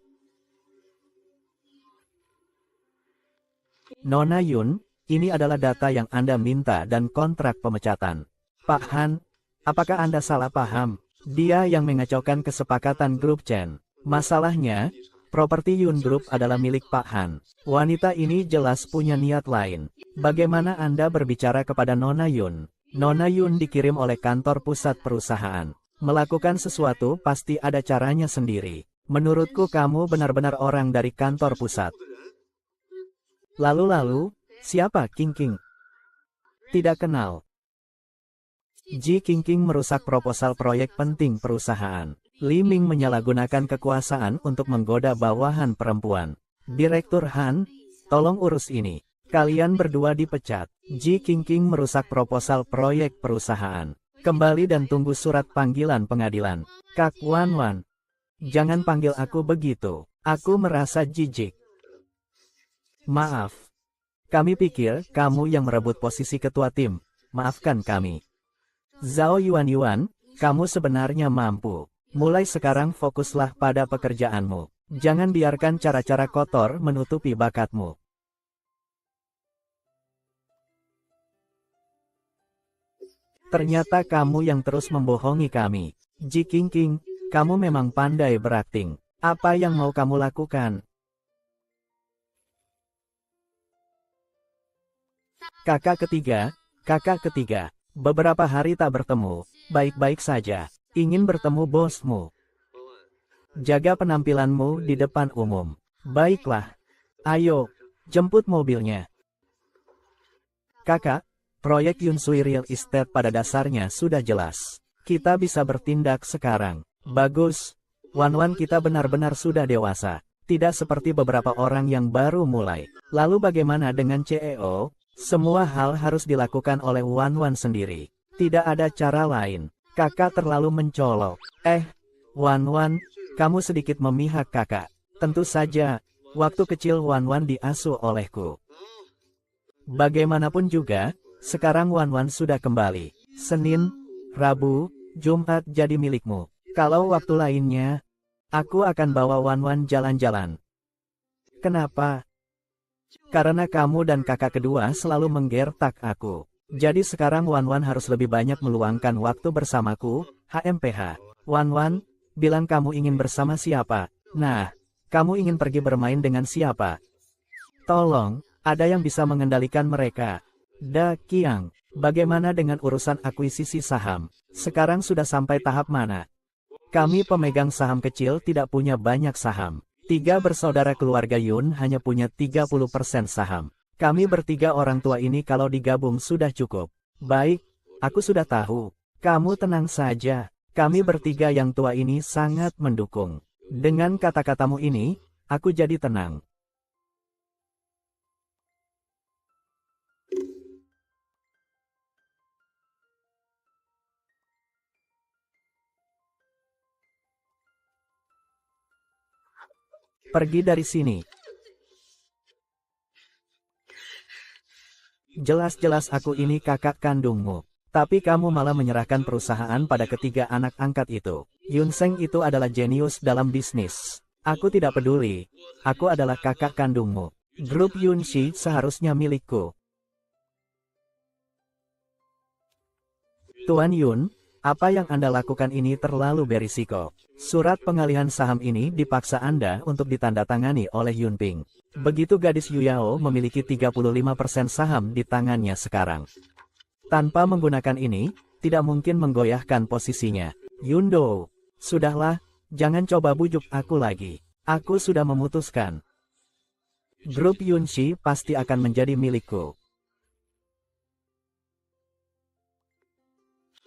Nona Yun, ini adalah data yang Anda minta dan kontrak pemecatan. Pak Han, apakah Anda salah paham? Dia yang mengacaukan kesepakatan grup Chen. Masalahnya, properti Yun Group adalah milik Pak Han. Wanita ini jelas punya niat lain. Bagaimana Anda berbicara kepada Nona Yun? Nona Yun dikirim oleh kantor pusat perusahaan. Melakukan sesuatu pasti ada caranya sendiri. Menurutku kamu benar-benar orang dari kantor pusat. Lalu, siapa King King? Tidak kenal. Ji King King merusak proposal proyek penting perusahaan. Li Ming menyalahgunakan kekuasaan untuk menggoda bawahan perempuan. Direktur Han, tolong urus ini. Kalian berdua dipecat. Ji King King merusak proposal proyek perusahaan. Kembali dan tunggu surat panggilan pengadilan. Kak Wan Wan. Jangan panggil aku begitu. Aku merasa jijik. Maaf. Kami pikir kamu yang merebut posisi ketua tim. Maafkan kami. Zhao Yuan, kamu sebenarnya mampu. Mulai sekarang fokuslah pada pekerjaanmu. Jangan biarkan cara-cara kotor menutupi bakatmu. Ternyata kamu yang terus membohongi kami. Ji King King, kamu memang pandai berakting. Apa yang mau kamu lakukan? Kakak ketiga. Beberapa hari tak bertemu, baik-baik saja. Ingin bertemu bosmu. Jaga penampilanmu di depan umum. Baiklah. Ayo, jemput mobilnya. Kakak, proyek Yunsui Real Estate pada dasarnya sudah jelas. Kita bisa bertindak sekarang. Bagus. Wan kita benar-benar sudah dewasa. Tidak seperti beberapa orang yang baru mulai. Lalu bagaimana dengan CEO? Semua hal harus dilakukan oleh Wan sendiri. Tidak ada cara lain. Kakak terlalu mencolok. Wan, kamu sedikit memihak kakak. Tentu saja, waktu kecil Wan diasuh olehku. Bagaimanapun juga, sekarang Wan sudah kembali. Senin, Rabu, Jumat jadi milikmu. Kalau waktu lainnya, aku akan bawa Wan jalan-jalan. Kenapa? Karena kamu dan kakak kedua selalu menggertak aku. Jadi sekarang Wan harus lebih banyak meluangkan waktu bersamaku, HMPH. Wan, bilang kamu ingin bersama siapa? Nah, kamu ingin pergi bermain dengan siapa? Tolong, ada yang bisa mengendalikan mereka. Da Qiang, bagaimana dengan urusan akuisisi saham? Sekarang sudah sampai tahap mana? Kami pemegang saham kecil tidak punya banyak saham. 3 bersaudara keluarga Yun hanya punya 30% saham. Kami bertiga orang tua ini kalau digabung sudah cukup. Baik, aku sudah tahu. Kamu tenang saja. Kami bertiga yang tua ini sangat mendukung. Dengan kata-katamu ini, aku jadi tenang. Pergi dari sini. Jelas-jelas aku ini kakak kandungmu. Tapi kamu malah menyerahkan perusahaan pada ketiga anak angkat itu. Yun Seng itu adalah jenius dalam bisnis. Aku tidak peduli. Aku adalah kakak kandungmu. Grup Yunxi seharusnya milikku. Tuan Yun, apa yang Anda lakukan ini terlalu berisiko. Surat pengalihan saham ini dipaksa Anda untuk ditandatangani oleh Yun Ping. Begitu gadis Yuyao memiliki 35% saham di tangannya sekarang. Tanpa menggunakan ini, tidak mungkin menggoyahkan posisinya. Yundo, sudahlah, jangan coba bujuk aku lagi. Aku sudah memutuskan. Grup Yunxi pasti akan menjadi milikku.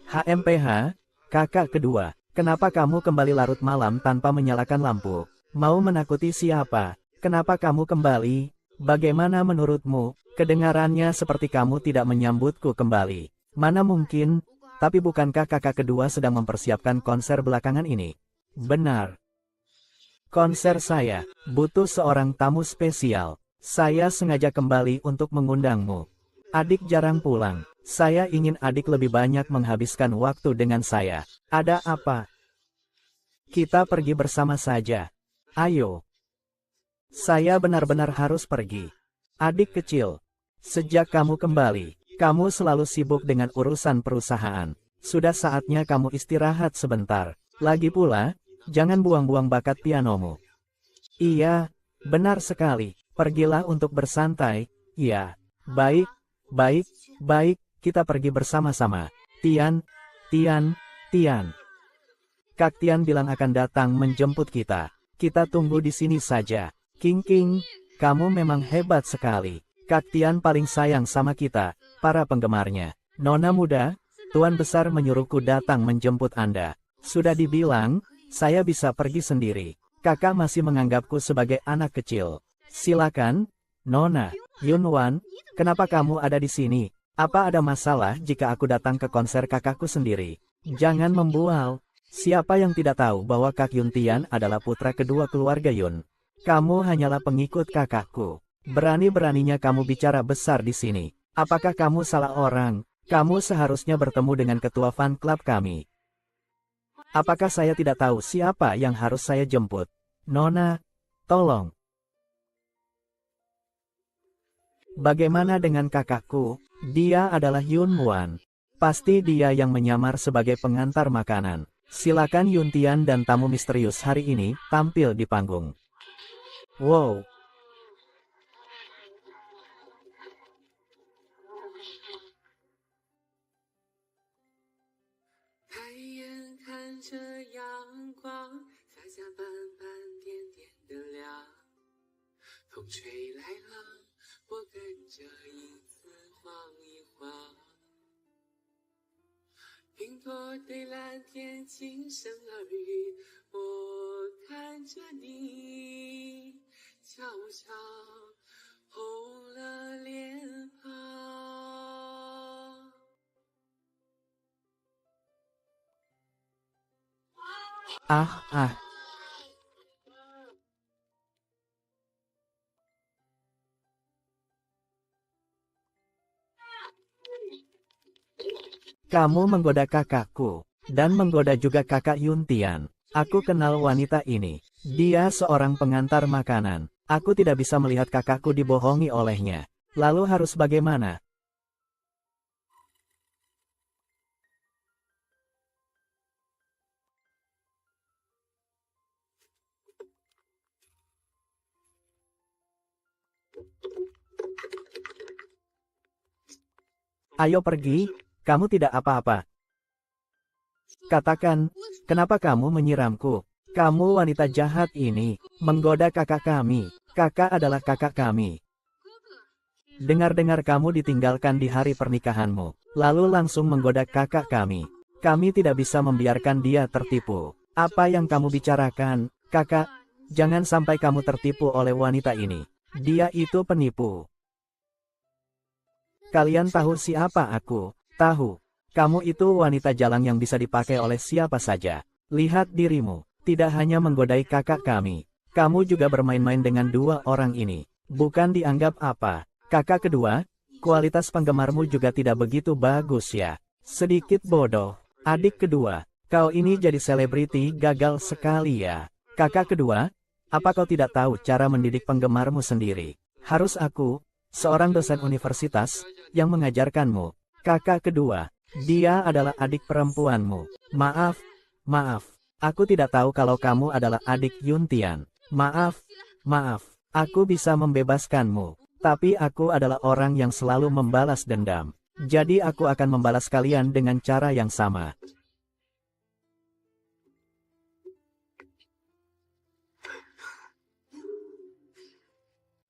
HMPH, kakak kedua. Kenapa kamu kembali larut malam tanpa menyalakan lampu? Mau menakuti siapa? Kenapa kamu kembali? Bagaimana menurutmu? Kedengarannya seperti kamu tidak menyambutku kembali. Mana mungkin? Tapi bukankah kakak kedua sedang mempersiapkan konser belakangan ini? Benar. Konser saya, butuh seorang tamu spesial. Saya sengaja kembali untuk mengundangmu. Adik jarang pulang. Saya ingin adik lebih banyak menghabiskan waktu dengan saya. Ada apa? Kita pergi bersama saja. Ayo. Saya benar-benar harus pergi. Adik kecil. Sejak kamu kembali, Kamu selalu sibuk dengan urusan perusahaan. Sudah saatnya kamu istirahat sebentar. Lagi pula, jangan buang-buang bakat pianomu. Iya, benar sekali. Pergilah untuk bersantai. Ya, baik, baik, baik, kita pergi bersama-sama. Tian, Tian, Tian. Kak Tian bilang akan datang menjemput kita. Kita tunggu di sini saja. King King, kamu memang hebat sekali. Kak Tian paling sayang sama kita, para penggemarnya. Nona muda, Tuan Besar menyuruhku datang menjemput Anda. Sudah dibilang, saya bisa pergi sendiri. Kakak masih menganggapku sebagai anak kecil. Silakan, Nona. Yunwan, kenapa kamu ada di sini? Apa ada masalah jika aku datang ke konser kakakku sendiri? Jangan membual. Siapa yang tidak tahu bahwa Kak Yun Tian adalah putra kedua keluarga Yun? Kamu hanyalah pengikut kakakku. Berani-beraninya kamu bicara besar di sini. Apakah kamu salah orang? Kamu seharusnya bertemu dengan ketua fan club kami. Apakah saya tidak tahu siapa yang harus saya jemput? Nona, tolong. Bagaimana dengan kakakku? Dia adalah Yun Wan. Pasti dia yang menyamar sebagai pengantar makanan. Silakan Yun Tian dan tamu misterius hari ini tampil di panggung. Wow. Ah. Kamu menggoda kakakku, dan menggoda juga kakak Yun Tian. Aku kenal wanita ini. Dia seorang pengantar makanan. Aku tidak bisa melihat kakakku dibohongi olehnya. Lalu harus bagaimana? Ayo pergi, kamu tidak apa-apa. Katakan, kenapa kamu menyiramku? Kamu wanita jahat ini, menggoda kakak kami. Kakak adalah kakak kami. Dengar-dengar kamu ditinggalkan di hari pernikahanmu, lalu langsung menggoda kakak kami. Kami tidak bisa membiarkan dia tertipu. Apa yang kamu bicarakan, kakak? Jangan sampai kamu tertipu oleh wanita ini. Dia itu penipu. Kalian tahu siapa aku? Tahu. Kamu itu wanita jalang yang bisa dipakai oleh siapa saja. Lihat dirimu. Tidak hanya menggodai kakak kami. Kamu juga bermain-main dengan dua orang ini. Bukan dianggap apa. Kakak kedua, kualitas penggemarmu juga tidak begitu bagus ya. Sedikit bodoh. Adik kedua, kau ini jadi selebriti gagal sekali ya. Kakak kedua, apa kau tidak tahu cara mendidik penggemarmu sendiri? Harus aku, seorang dosen universitas, yang mengajarkanmu. Kakak kedua, dia adalah adik perempuanmu. Maaf, aku tidak tahu kalau kamu adalah adik Yun Tian. Maaf, aku bisa membebaskanmu. Tapi aku adalah orang yang selalu membalas dendam. Jadi aku akan membalas kalian dengan cara yang sama.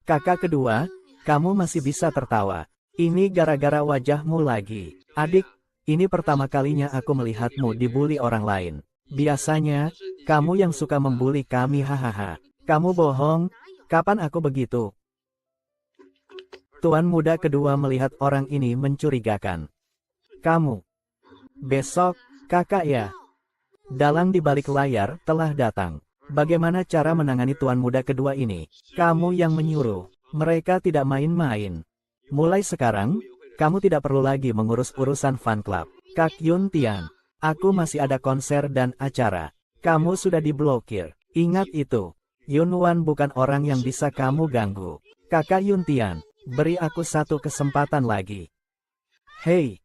Kakak kedua, kamu masih bisa tertawa. Ini gara-gara wajahmu lagi. Adik, ini pertama kalinya aku melihatmu dibully orang lain. Biasanya, kamu yang suka membuli kami hahaha. Kamu bohong, kapan aku begitu? Tuan muda kedua melihat orang ini mencurigakan. Kamu. Besok, kakak ya. Dalang di balik layar telah datang. Bagaimana cara menangani tuan muda kedua ini? Kamu yang menyuruh. Mereka tidak main-main. Mulai sekarang, kamu tidak perlu lagi mengurus urusan fan club. Kak Yun Tian, aku masih ada konser dan acara. Kamu sudah diblokir. Ingat itu. Yun Wan bukan orang yang bisa kamu ganggu. Kakak Yun Tian, beri aku satu kesempatan lagi. Hei,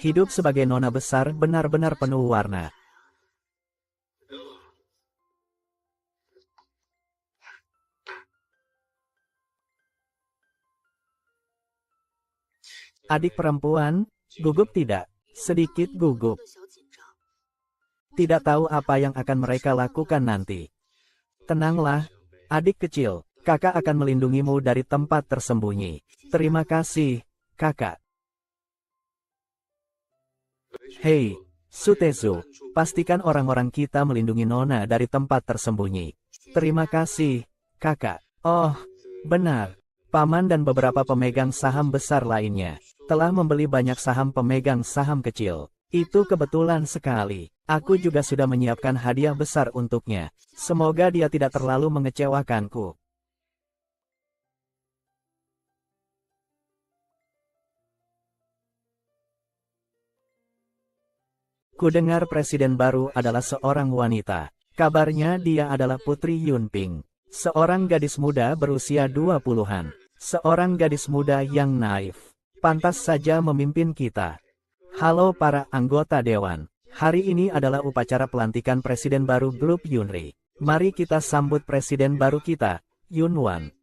hidup sebagai nona besar benar-benar penuh warna. Adik perempuan, gugup tidak? Sedikit gugup. Tidak tahu apa yang akan mereka lakukan nanti. Tenanglah, adik kecil. Kakak akan melindungimu dari tempat tersembunyi. Terima kasih, kakak. Hei, Sutezu, pastikan orang-orang kita melindungi Nona dari tempat tersembunyi. Terima kasih, kakak. Oh, benar. Paman dan beberapa pemegang saham besar lainnya telah membeli banyak saham pemegang saham kecil. Itu kebetulan sekali. Aku juga sudah menyiapkan hadiah besar untuknya. Semoga dia tidak terlalu mengecewakanku. Kudengar presiden baru adalah seorang wanita. Kabarnya dia adalah Putri Yunping. Seorang gadis muda berusia 20-an. Seorang gadis muda yang naif. Pantas saja memimpin kita. Halo para anggota dewan. Hari ini adalah upacara pelantikan presiden baru grup Yunri. Mari kita sambut presiden baru kita, Yunwan.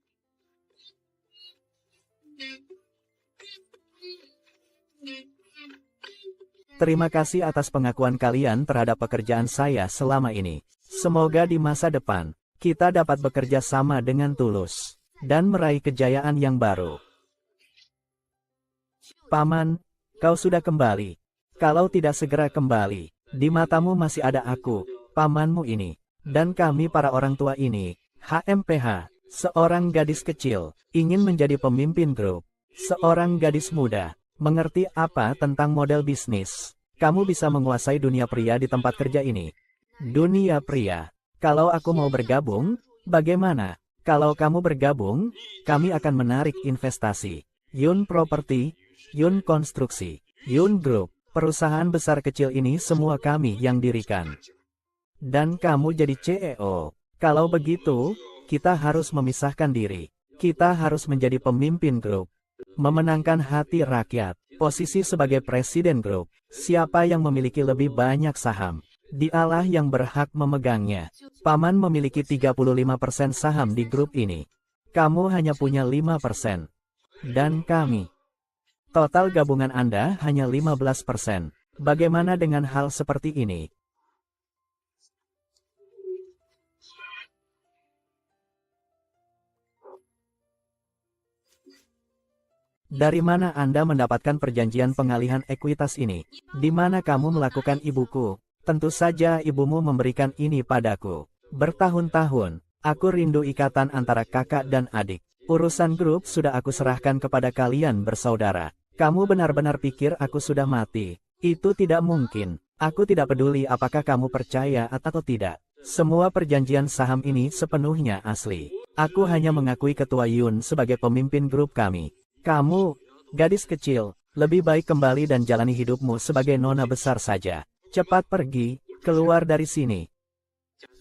Terima kasih atas pengakuan kalian terhadap pekerjaan saya selama ini. Semoga di masa depan, kita dapat bekerja sama dengan tulus, dan meraih kejayaan yang baru. Paman, kau sudah kembali. Kalau tidak segera kembali, di matamu masih ada aku, pamanmu ini, dan kami para orang tua ini. HMPH, seorang gadis kecil, ingin menjadi pemimpin grup. Seorang gadis muda, mengerti apa tentang model bisnis. Kamu bisa menguasai dunia pria di tempat kerja ini. Dunia pria. Kalau aku mau bergabung, bagaimana? Kalau kamu bergabung, kami akan menarik investasi. Yun Property, Yun Konstruksi, Yun Group. Perusahaan besar kecil ini semua kami yang dirikan. Dan kamu jadi CEO. Kalau begitu, kita harus memisahkan diri. Kita harus menjadi pemimpin grup. Memenangkan hati rakyat. Posisi sebagai presiden grup. Siapa yang memiliki lebih banyak saham? Dialah yang berhak memegangnya. Paman memiliki 35% saham di grup ini. Kamu hanya punya 5%. Dan kami. Total gabungan Anda hanya 15%. Bagaimana dengan hal seperti ini? Dari mana Anda mendapatkan perjanjian pengalihan ekuitas ini? Di mana kamu melakukan ibuku? Tentu saja ibumu memberikan ini padaku. Bertahun-tahun, aku rindu ikatan antara kakak dan adik. Urusan grup sudah aku serahkan kepada kalian bersaudara. Kamu benar-benar pikir aku sudah mati? Itu tidak mungkin. Aku tidak peduli apakah kamu percaya atau tidak. Semua perjanjian saham ini sepenuhnya asli. Aku hanya mengakui Ketua Yun sebagai pemimpin grup kami. Kamu, gadis kecil, lebih baik kembali dan jalani hidupmu sebagai nona besar saja. Cepat pergi, keluar dari sini.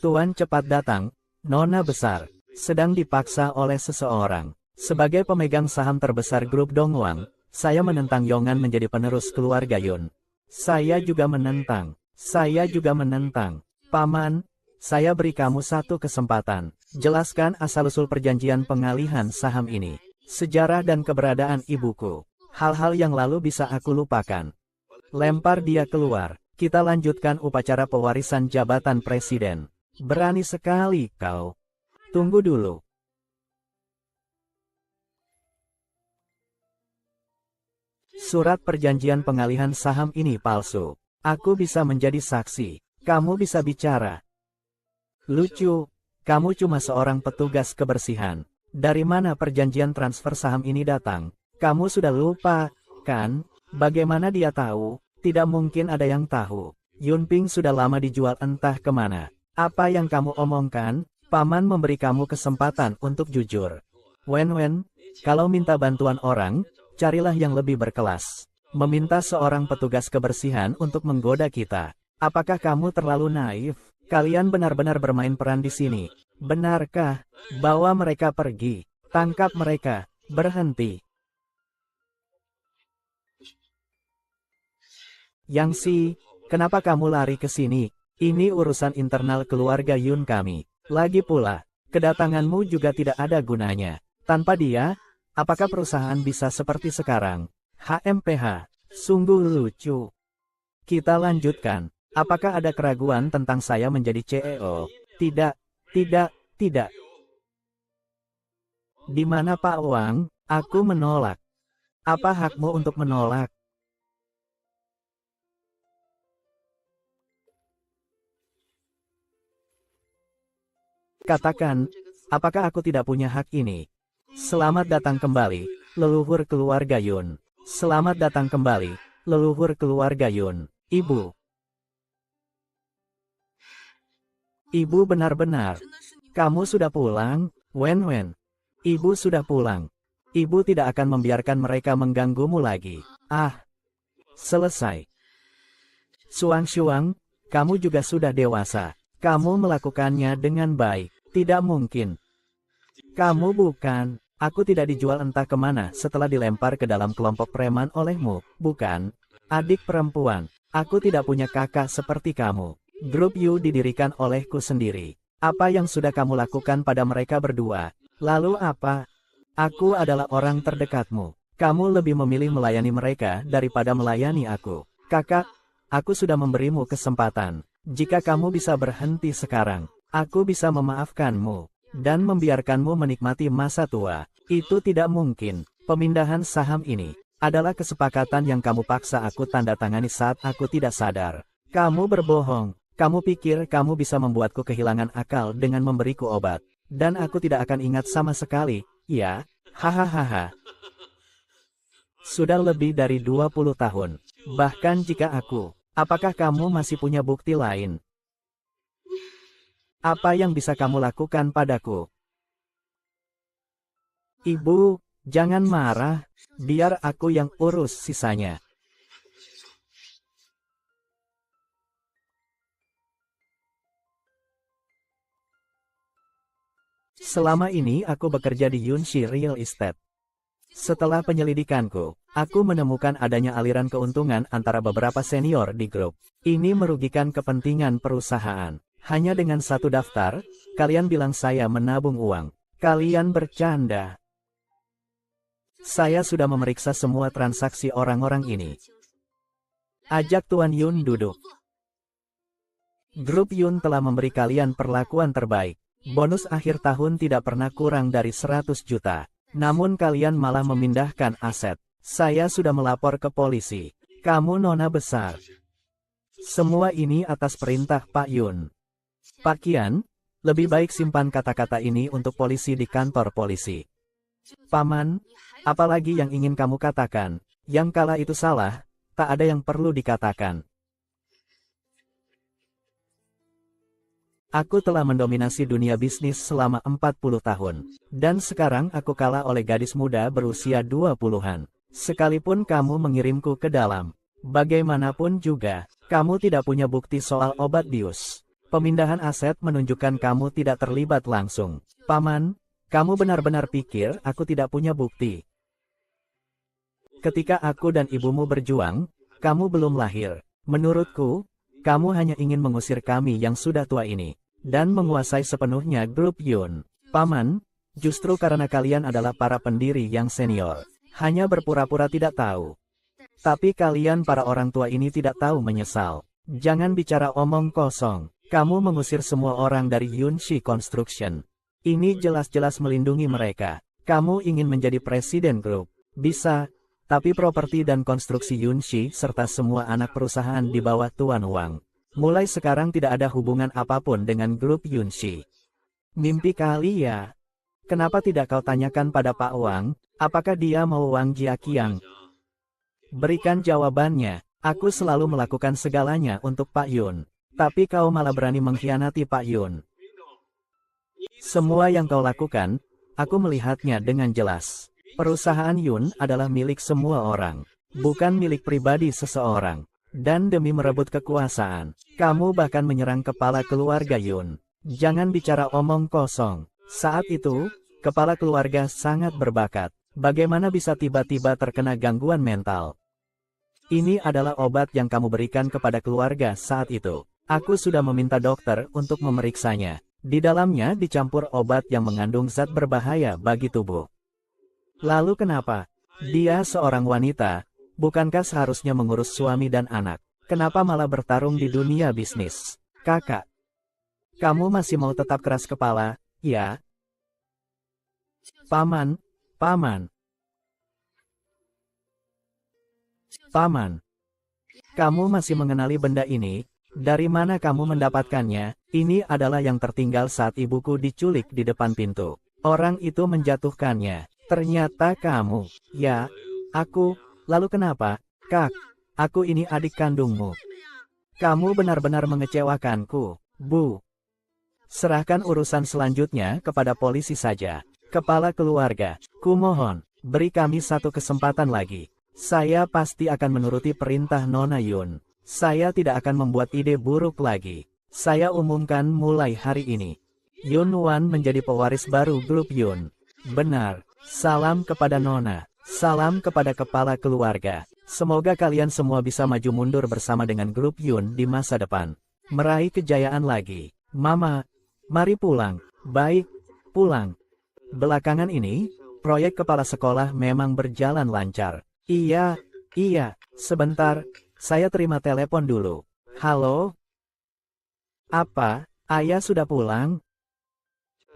Tuan cepat datang, nona besar, sedang dipaksa oleh seseorang. Sebagai pemegang saham terbesar grup Dongwang, saya menentang Yongan menjadi penerus keluarga Yun. Saya juga menentang. Paman, saya beri kamu satu kesempatan. Jelaskan asal-usul perjanjian pengalihan saham ini. Sejarah dan keberadaan ibuku. Hal-hal yang lalu bisa aku lupakan. Lempar dia keluar. Kita lanjutkan upacara pewarisan jabatan presiden. Berani sekali kau. Tunggu dulu. Surat perjanjian pengalihan saham ini palsu. Aku bisa menjadi saksi. Kamu bisa bicara. Lucu. Kamu cuma seorang petugas kebersihan. Dari mana perjanjian transfer saham ini datang? Kamu sudah lupa, kan? Bagaimana dia tahu? Tidak mungkin ada yang tahu. Yunping sudah lama dijual entah kemana. Apa yang kamu omongkan? Paman memberi kamu kesempatan untuk jujur. Wen, kalau minta bantuan orang, carilah yang lebih berkelas. Meminta seorang petugas kebersihan untuk menggoda kita. Apakah kamu terlalu naif? Kalian benar-benar bermain peran di sini. Benarkah? Bawa mereka pergi. Tangkap mereka. Berhenti. Yangxi, kenapa kamu lari ke sini? Ini urusan internal keluarga Yun kami. Lagi pula, kedatanganmu juga tidak ada gunanya. Tanpa dia, apakah perusahaan bisa seperti sekarang? HMPH, sungguh lucu. Kita lanjutkan. Apakah ada keraguan tentang saya menjadi CEO? Tidak, tidak, tidak. Di mana Pak Wang? Aku menolak. Apa hakmu untuk menolak? Katakan, apakah aku tidak punya hak ini? Selamat datang kembali, leluhur keluarga Yun. Selamat datang kembali, leluhur keluarga Yun. Ibu. Ibu benar-benar. Kamu sudah pulang, Wen. Ibu sudah pulang. Ibu tidak akan membiarkan mereka mengganggumu lagi. Ah. Selesai. Shuang, kamu juga sudah dewasa. Kamu melakukannya dengan baik. Tidak mungkin. Kamu bukan. Aku tidak dijual entah kemana setelah dilempar ke dalam kelompok preman olehmu, bukan? Adik perempuan. Aku tidak punya kakak seperti kamu. Grup Yu didirikan olehku sendiri. Apa yang sudah kamu lakukan pada mereka berdua? Lalu apa? Aku adalah orang terdekatmu. Kamu lebih memilih melayani mereka daripada melayani aku. Kakak, aku sudah memberimu kesempatan. Jika kamu bisa berhenti sekarang, aku bisa memaafkanmu dan membiarkanmu menikmati masa tua. Itu tidak mungkin. Pemindahan saham ini adalah kesepakatan yang kamu paksa aku tanda tangani saat aku tidak sadar. Kamu berbohong. Kamu pikir kamu bisa membuatku kehilangan akal dengan memberiku obat. Dan aku tidak akan ingat sama sekali, ya? Hahaha. Sudah lebih dari 20 tahun. Bahkan jika aku, apakah kamu masih punya bukti lain? Apa yang bisa kamu lakukan padaku? Ibu, jangan marah. Biar aku yang urus sisanya. Selama ini aku bekerja di Yunxi Real Estate. Setelah penyelidikanku, aku menemukan adanya aliran keuntungan antara beberapa senior di grup. Ini merugikan kepentingan perusahaan. Hanya dengan satu daftar, kalian bilang saya menabung uang. Kalian bercanda. Saya sudah memeriksa semua transaksi orang-orang ini. Ajak Tuan Yun duduk. Grup Yun telah memberi kalian perlakuan terbaik. Bonus akhir tahun tidak pernah kurang dari 100 juta. Namun kalian malah memindahkan aset. Saya sudah melapor ke polisi. Kamu nona besar. Semua ini atas perintah Pak Yun. Pak Qian, lebih baik simpan kata-kata ini untuk polisi di kantor polisi. Paman, apalagi yang ingin kamu katakan? Yang kala itu salah, tak ada yang perlu dikatakan. Aku telah mendominasi dunia bisnis selama 40 tahun. Dan sekarang aku kalah oleh gadis muda berusia 20-an. Sekalipun kamu mengirimku ke dalam. Bagaimanapun juga, kamu tidak punya bukti soal obat bius. Pemindahan aset menunjukkan kamu tidak terlibat langsung. Paman, kamu benar-benar pikir aku tidak punya bukti. Ketika aku dan ibumu berjuang, kamu belum lahir. Menurutku, kamu hanya ingin mengusir kami yang sudah tua ini. Dan menguasai sepenuhnya grup Yun. Paman, justru karena kalian adalah para pendiri yang senior. Hanya berpura-pura tidak tahu. Tapi kalian para orang tua ini tidak tahu menyesal. Jangan bicara omong kosong. Kamu mengusir semua orang dari Yunxi Construction. Ini jelas-jelas melindungi mereka. Kamu ingin menjadi presiden grup. Bisa, tapi properti dan konstruksi Yunxi serta semua anak perusahaan di bawah Tuan Wang. Mulai sekarang tidak ada hubungan apapun dengan grup Yunxi. Mimpi kali ya? Kenapa tidak kau tanyakan pada Pak Wang, apakah dia mau Wang Jiaqiang? Berikan jawabannya. Aku selalu melakukan segalanya untuk Pak Yun. Tapi kau malah berani mengkhianati Pak Yun. Semua yang kau lakukan, aku melihatnya dengan jelas. Perusahaan Yun adalah milik semua orang, bukan milik pribadi seseorang. Dan demi merebut kekuasaan, kamu bahkan menyerang kepala keluarga Yun. Jangan bicara omong kosong. Saat itu, kepala keluarga sangat berbakat. Bagaimana bisa tiba-tiba terkena gangguan mental? Ini adalah obat yang kamu berikan kepada keluarga saat itu. Aku sudah meminta dokter untuk memeriksanya. Di dalamnya dicampur obat yang mengandung zat berbahaya bagi tubuh. Lalu kenapa? Dia seorang wanita, bukankah seharusnya mengurus suami dan anak? Kenapa malah bertarung di dunia bisnis? Kakak, kamu masih mau tetap keras kepala, ya? Paman, paman. Paman, kamu masih mengenali benda ini? Dari mana kamu mendapatkannya? Ini adalah yang tertinggal saat ibuku diculik di depan pintu. Orang itu menjatuhkannya. Ternyata kamu. Ya, aku. Lalu kenapa? Kak, aku ini adik kandungmu. Kamu benar-benar mengecewakanku, Bu. Serahkan urusan selanjutnya kepada polisi saja. Kepala keluarga, kumohon, beri kami satu kesempatan lagi. Saya pasti akan menuruti perintah Nona Yun. Saya tidak akan membuat ide buruk lagi. Saya umumkan mulai hari ini. Yun Wan menjadi pewaris baru grup Yun. Benar. Salam kepada Nona. Salam kepada kepala keluarga. Semoga kalian semua bisa maju mundur bersama dengan grup Yun di masa depan. Meraih kejayaan lagi. Mama, mari pulang. Baik, pulang. Belakangan ini, proyek kepala sekolah memang berjalan lancar. Iya, sebentar, saya terima telepon dulu. Halo? Apa, ayah sudah pulang?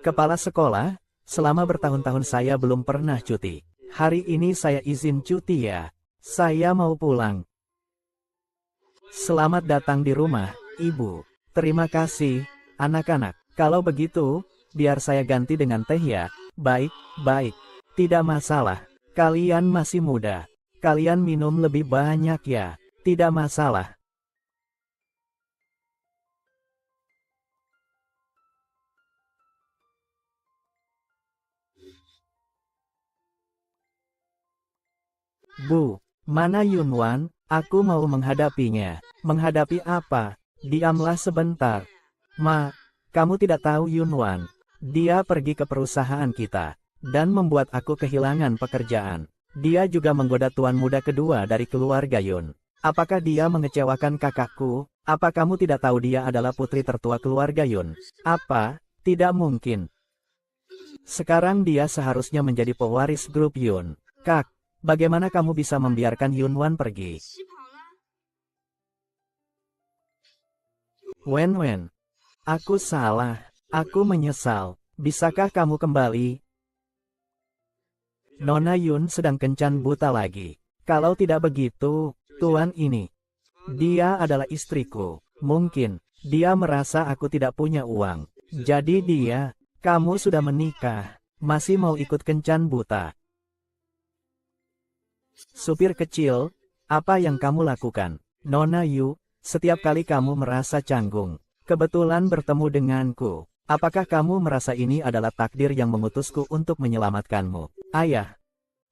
Kepala sekolah, selama bertahun-tahun saya belum pernah cuti. Hari ini saya izin cuti ya. Saya mau pulang. Selamat datang di rumah, Ibu. Terima kasih, anak-anak. Kalau begitu, biar saya ganti dengan teh ya. Baik, tidak masalah. Kalian masih muda. Kalian minum lebih banyak ya. Tidak masalah. Bu, mana Yun Wan? Aku mau menghadapinya. Menghadapi apa? Diamlah sebentar. Ma, kamu tidak tahu Yun Wan. Dia pergi ke perusahaan kita dan membuat aku kehilangan pekerjaan. Dia juga menggoda tuan muda kedua dari keluarga Yun. Apakah dia mengecewakan kakakku? Apa kamu tidak tahu dia adalah putri tertua keluarga Yun? Apa? Tidak mungkin. Sekarang dia seharusnya menjadi pewaris grup Yun. Kak, bagaimana kamu bisa membiarkan Yun Wan pergi? Wen, aku salah. Aku menyesal. Bisakah kamu kembali? Nona Yun sedang kencan buta lagi. Kalau tidak begitu, tuan ini. Dia adalah istriku. Mungkin, dia merasa aku tidak punya uang. Jadi dia, kamu sudah menikah. Masih mau ikut kencan buta. Supir kecil, apa yang kamu lakukan? Nona Yu, setiap kali kamu merasa canggung. Kebetulan bertemu denganku. Apakah kamu merasa ini adalah takdir yang mengutusku untuk menyelamatkanmu? Ayah,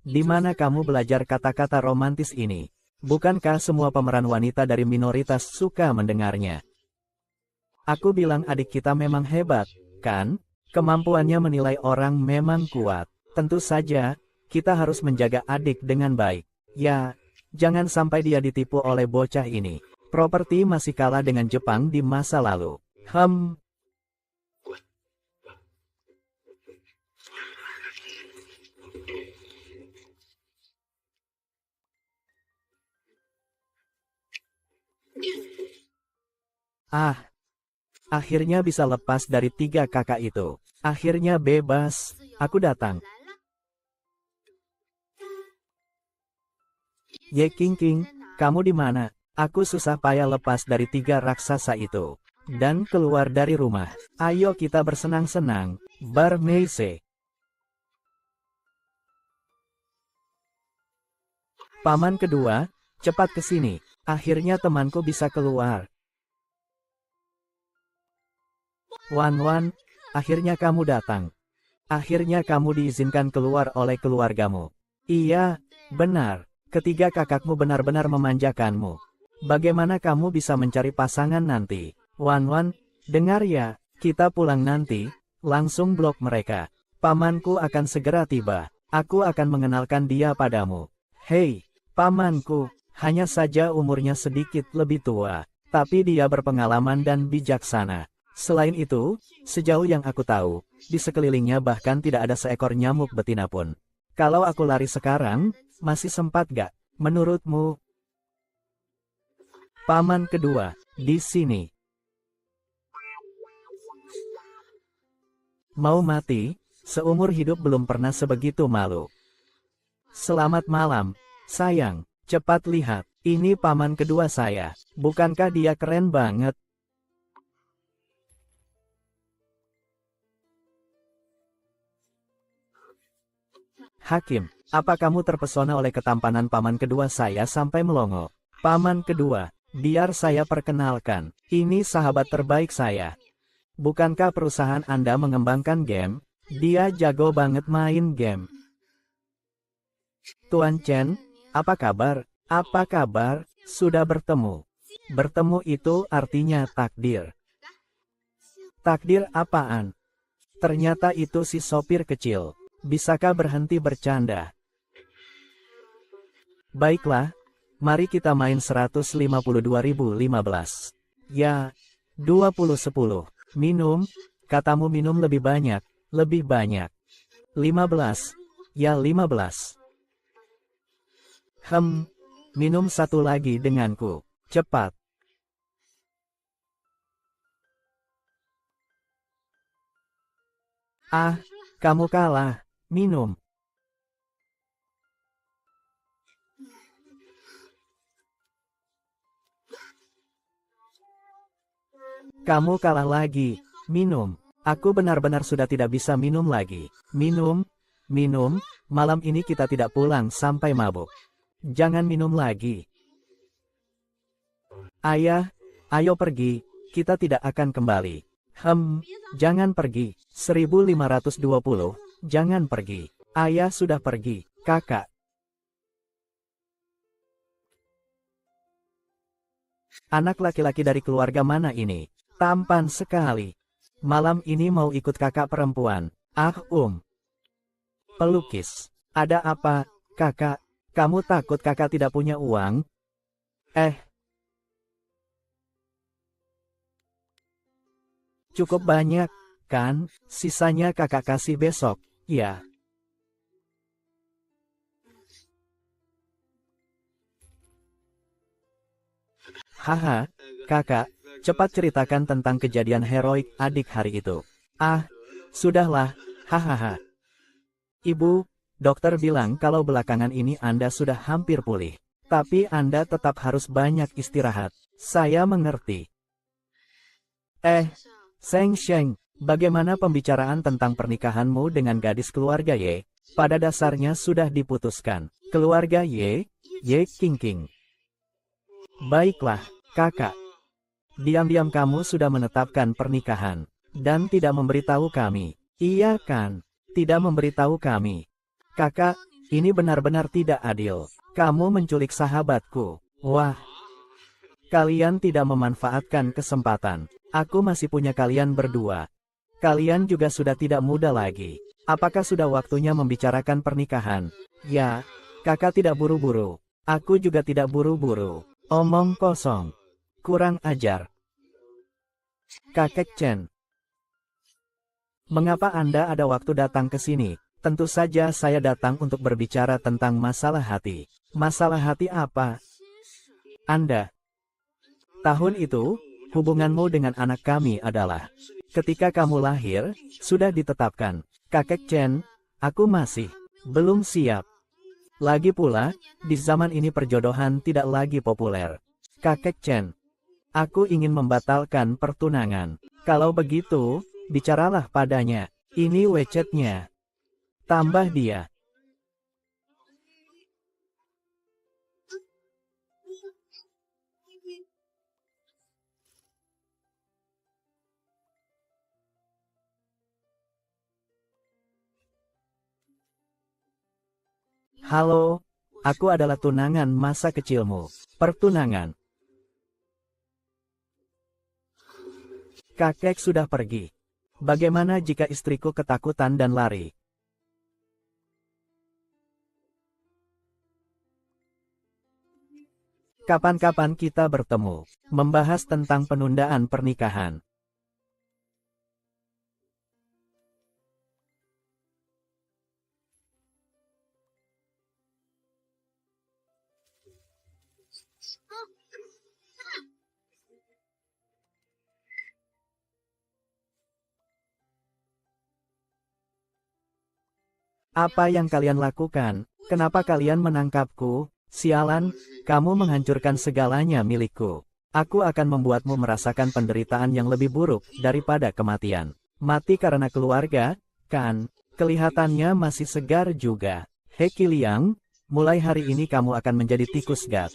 di mana kamu belajar kata-kata romantis ini? Bukankah semua pemeran wanita dari minoritas suka mendengarnya? Aku bilang adik kita memang hebat, kan? Kemampuannya menilai orang memang kuat. Tentu saja, kita harus menjaga adik dengan baik. Ya, jangan sampai dia ditipu oleh bocah ini. Properti masih kalah dengan Jepang di masa lalu. Akhirnya bisa lepas dari 3 kakak itu. Akhirnya bebas. Aku datang. Ye King, kamu di mana? Aku susah payah lepas dari 3 raksasa itu. Dan keluar dari rumah. Ayo kita bersenang-senang. Bar Meise. Paman kedua, cepat ke sini. Akhirnya temanku bisa keluar. Wan, akhirnya kamu datang. Akhirnya kamu diizinkan keluar oleh keluargamu. Iya, benar. Ketiga kakakmu benar-benar memanjakanmu. Bagaimana kamu bisa mencari pasangan nanti? Wan, dengar ya, kita pulang nanti, langsung blok mereka. Pamanku akan segera tiba. Aku akan mengenalkan dia padamu. Hei, pamanku, Hanya saja umurnya sedikit lebih tua, tapi dia berpengalaman dan bijaksana. Selain itu, sejauh yang aku tahu, di sekelilingnya bahkan tidak ada seekor nyamuk betina pun. Kalau aku lari sekarang, masih sempat gak? Menurutmu? Paman kedua, di sini. Mau mati? Seumur hidup belum pernah sebegitu malu. Selamat malam, sayang. Cepat lihat, ini paman kedua saya. Bukankah dia keren banget? Hakim, apa kamu terpesona oleh ketampanan paman kedua saya sampai melongo? Paman kedua, biar saya perkenalkan. Ini sahabat terbaik saya. Bukankah perusahaan Anda mengembangkan game? Dia jago banget main game. Tuan Chen, apa kabar? Apa kabar? Sudah bertemu. Bertemu itu artinya takdir. Takdir apaan? Ternyata itu si sopir kecil. Bisakah berhenti bercanda? Baiklah, mari kita main 152.015. Ya, 20-10. Minum, katamu minum lebih banyak, lebih banyak. 15, ya 15. Minum satu lagi denganku. Cepat. Ah, kamu kalah. Minum. Kamu kalah lagi. Minum. Aku benar-benar sudah tidak bisa minum lagi. Minum. Minum. Malam ini kita tidak pulang sampai mabuk. Jangan minum lagi. Ayah, ayo pergi. Kita tidak akan kembali. Jangan pergi. 1520. Jangan pergi. Ayah sudah pergi. Kakak. Anak laki-laki dari keluarga mana ini? Tampan sekali. Malam ini mau ikut kakak perempuan. Pelukis. Ada apa, kakak? Kamu takut kakak tidak punya uang? Cukup banyak, kan? Sisanya kakak kasih besok, ya. Haha, kakak, cepat ceritakan tentang kejadian heroik adik hari itu. Sudahlah, hahaha. Ibu, dokter bilang kalau belakangan ini Anda sudah hampir pulih. Tapi Anda tetap harus banyak istirahat. Saya mengerti. Sheng, bagaimana pembicaraan tentang pernikahanmu dengan gadis keluarga Ye? Pada dasarnya sudah diputuskan. Keluarga Ye King. Baiklah, kakak. Diam-diam kamu sudah menetapkan pernikahan. Dan tidak memberitahu kami. Iya kan? Tidak memberitahu kami. Kakak, ini benar-benar tidak adil. Kamu menculik sahabatku. Wah. Kalian tidak memanfaatkan kesempatan. Aku masih punya kalian berdua. Kalian juga sudah tidak muda lagi. Apakah sudah waktunya membicarakan pernikahan? Ya, kakak tidak buru-buru. Aku juga tidak buru-buru. Omong kosong. Kurang ajar. Kakek Chen. Mengapa Anda ada waktu datang ke sini? Tentu saja saya datang untuk berbicara tentang masalah hati. Masalah hati apa? Anda. Tahun itu, hubunganmu dengan anak kami adalah. Ketika kamu lahir, sudah ditetapkan. Kakek Chen, aku masih belum siap. Lagi pula, di zaman ini perjodohan tidak lagi populer. Kakek Chen, aku ingin membatalkan pertunangan. Kalau begitu, bicaralah padanya. Ini wecetnya. Tambah dia. Halo, aku adalah tunangan masa kecilmu. Pertunangan. Kakek sudah pergi. Bagaimana jika istriku ketakutan dan lari? Kapan-kapan kita bertemu, membahas tentang penundaan pernikahan. Apa yang kalian lakukan? Kenapa kalian menangkapku? Sialan, kamu menghancurkan segalanya milikku. Aku akan membuatmu merasakan penderitaan yang lebih buruk daripada kematian. Mati karena keluarga, kan? Kelihatannya masih segar juga. Heki Liang, mulai hari ini kamu akan menjadi tikus gat.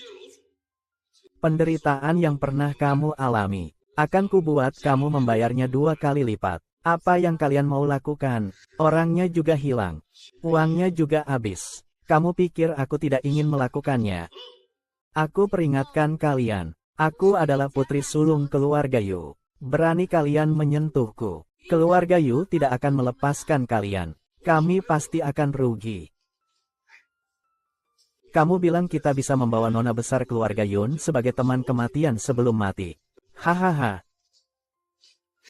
Penderitaan yang pernah kamu alami, akan kubuat kamu membayarnya 2 kali lipat. Apa yang kalian mau lakukan? Orangnya juga hilang. Uangnya juga habis. Kamu pikir aku tidak ingin melakukannya? Aku peringatkan kalian. Aku adalah putri sulung keluarga Yu. Berani kalian menyentuhku. Keluarga Yu tidak akan melepaskan kalian. Kami pasti akan rugi. Kamu bilang kita bisa membawa nona besar keluarga Yun sebagai teman kematian sebelum mati. Hahaha.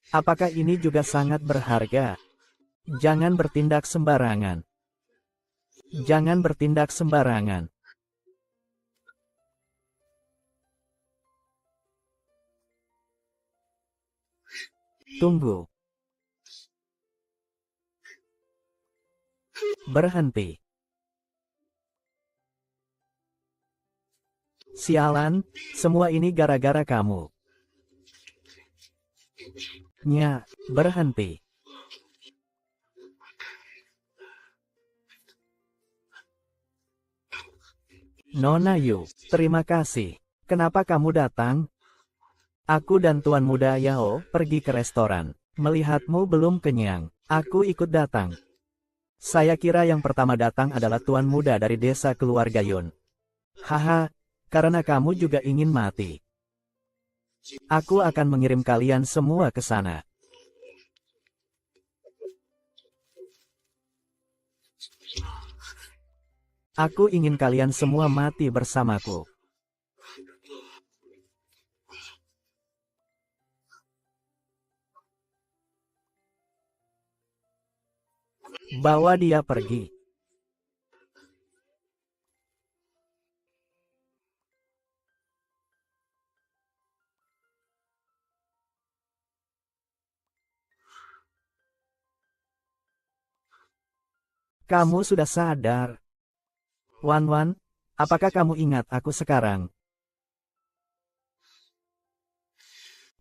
Apakah ini juga sangat berharga? Jangan bertindak sembarangan. Jangan bertindak sembarangan. Tunggu. Berhenti. Sialan, semua ini gara-gara kamu. Nya, berhenti. Nona Yu, terima kasih. Kenapa kamu datang? Aku dan Tuan Muda Yao pergi ke restoran. Melihatmu belum kenyang, aku ikut datang. Saya kira yang pertama datang adalah Tuan Muda dari desa keluarga Yun. Haha, karena kamu juga ingin mati. Aku akan mengirim kalian semua ke sana. Aku ingin kalian semua mati bersamaku. Bawa dia pergi. Kamu sudah sadar? Wan Wan, apakah kamu ingat aku sekarang?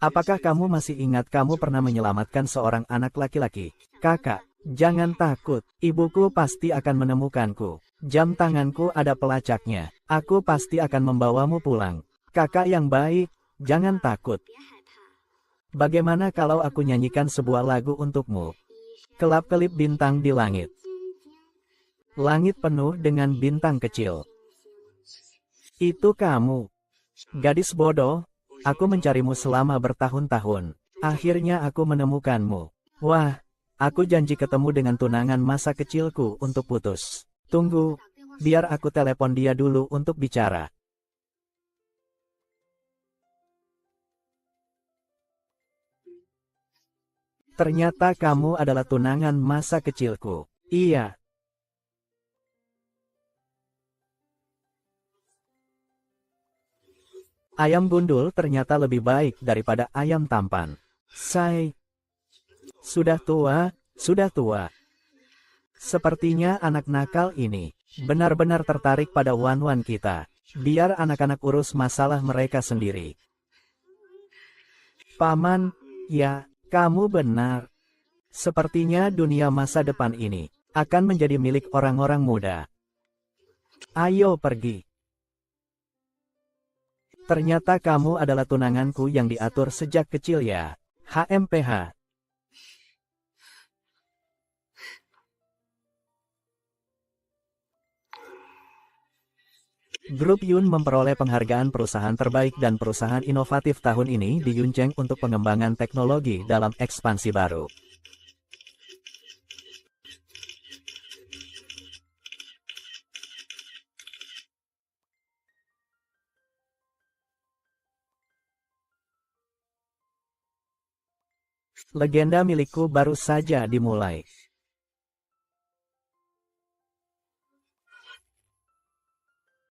Apakah kamu masih ingat kamu pernah menyelamatkan seorang anak laki-laki? Kakak, jangan takut, ibuku pasti akan menemukanku. Jam tanganku ada pelacaknya. Aku pasti akan membawamu pulang. Kakak yang baik, jangan takut. Bagaimana kalau aku nyanyikan sebuah lagu untukmu? Kelap-kelip bintang di langit. Langit penuh dengan bintang kecil. Itu kamu. Gadis bodoh, aku mencarimu selama bertahun-tahun. Akhirnya aku menemukanmu. Wah, aku janji ketemu dengan tunangan masa kecilku untuk putus. Tunggu, biar aku telepon dia dulu untuk bicara. Ternyata kamu adalah tunangan masa kecilku. Iya. Ayam gundul ternyata lebih baik daripada ayam tampan. Sudah tua, sudah tua. Sepertinya anak nakal ini benar-benar tertarik pada Wan-Wan kita. Biar anak-anak urus masalah mereka sendiri. Paman, ya, kamu benar. Sepertinya dunia masa depan ini akan menjadi milik orang-orang muda. Ayo pergi. Ternyata kamu adalah tunanganku yang diatur sejak kecil ya. HMPH. Grup Yun memperoleh penghargaan perusahaan terbaik dan perusahaan inovatif tahun ini di Yuncheng untuk pengembangan teknologi dalam ekspansi baru. Legenda milikku baru saja dimulai.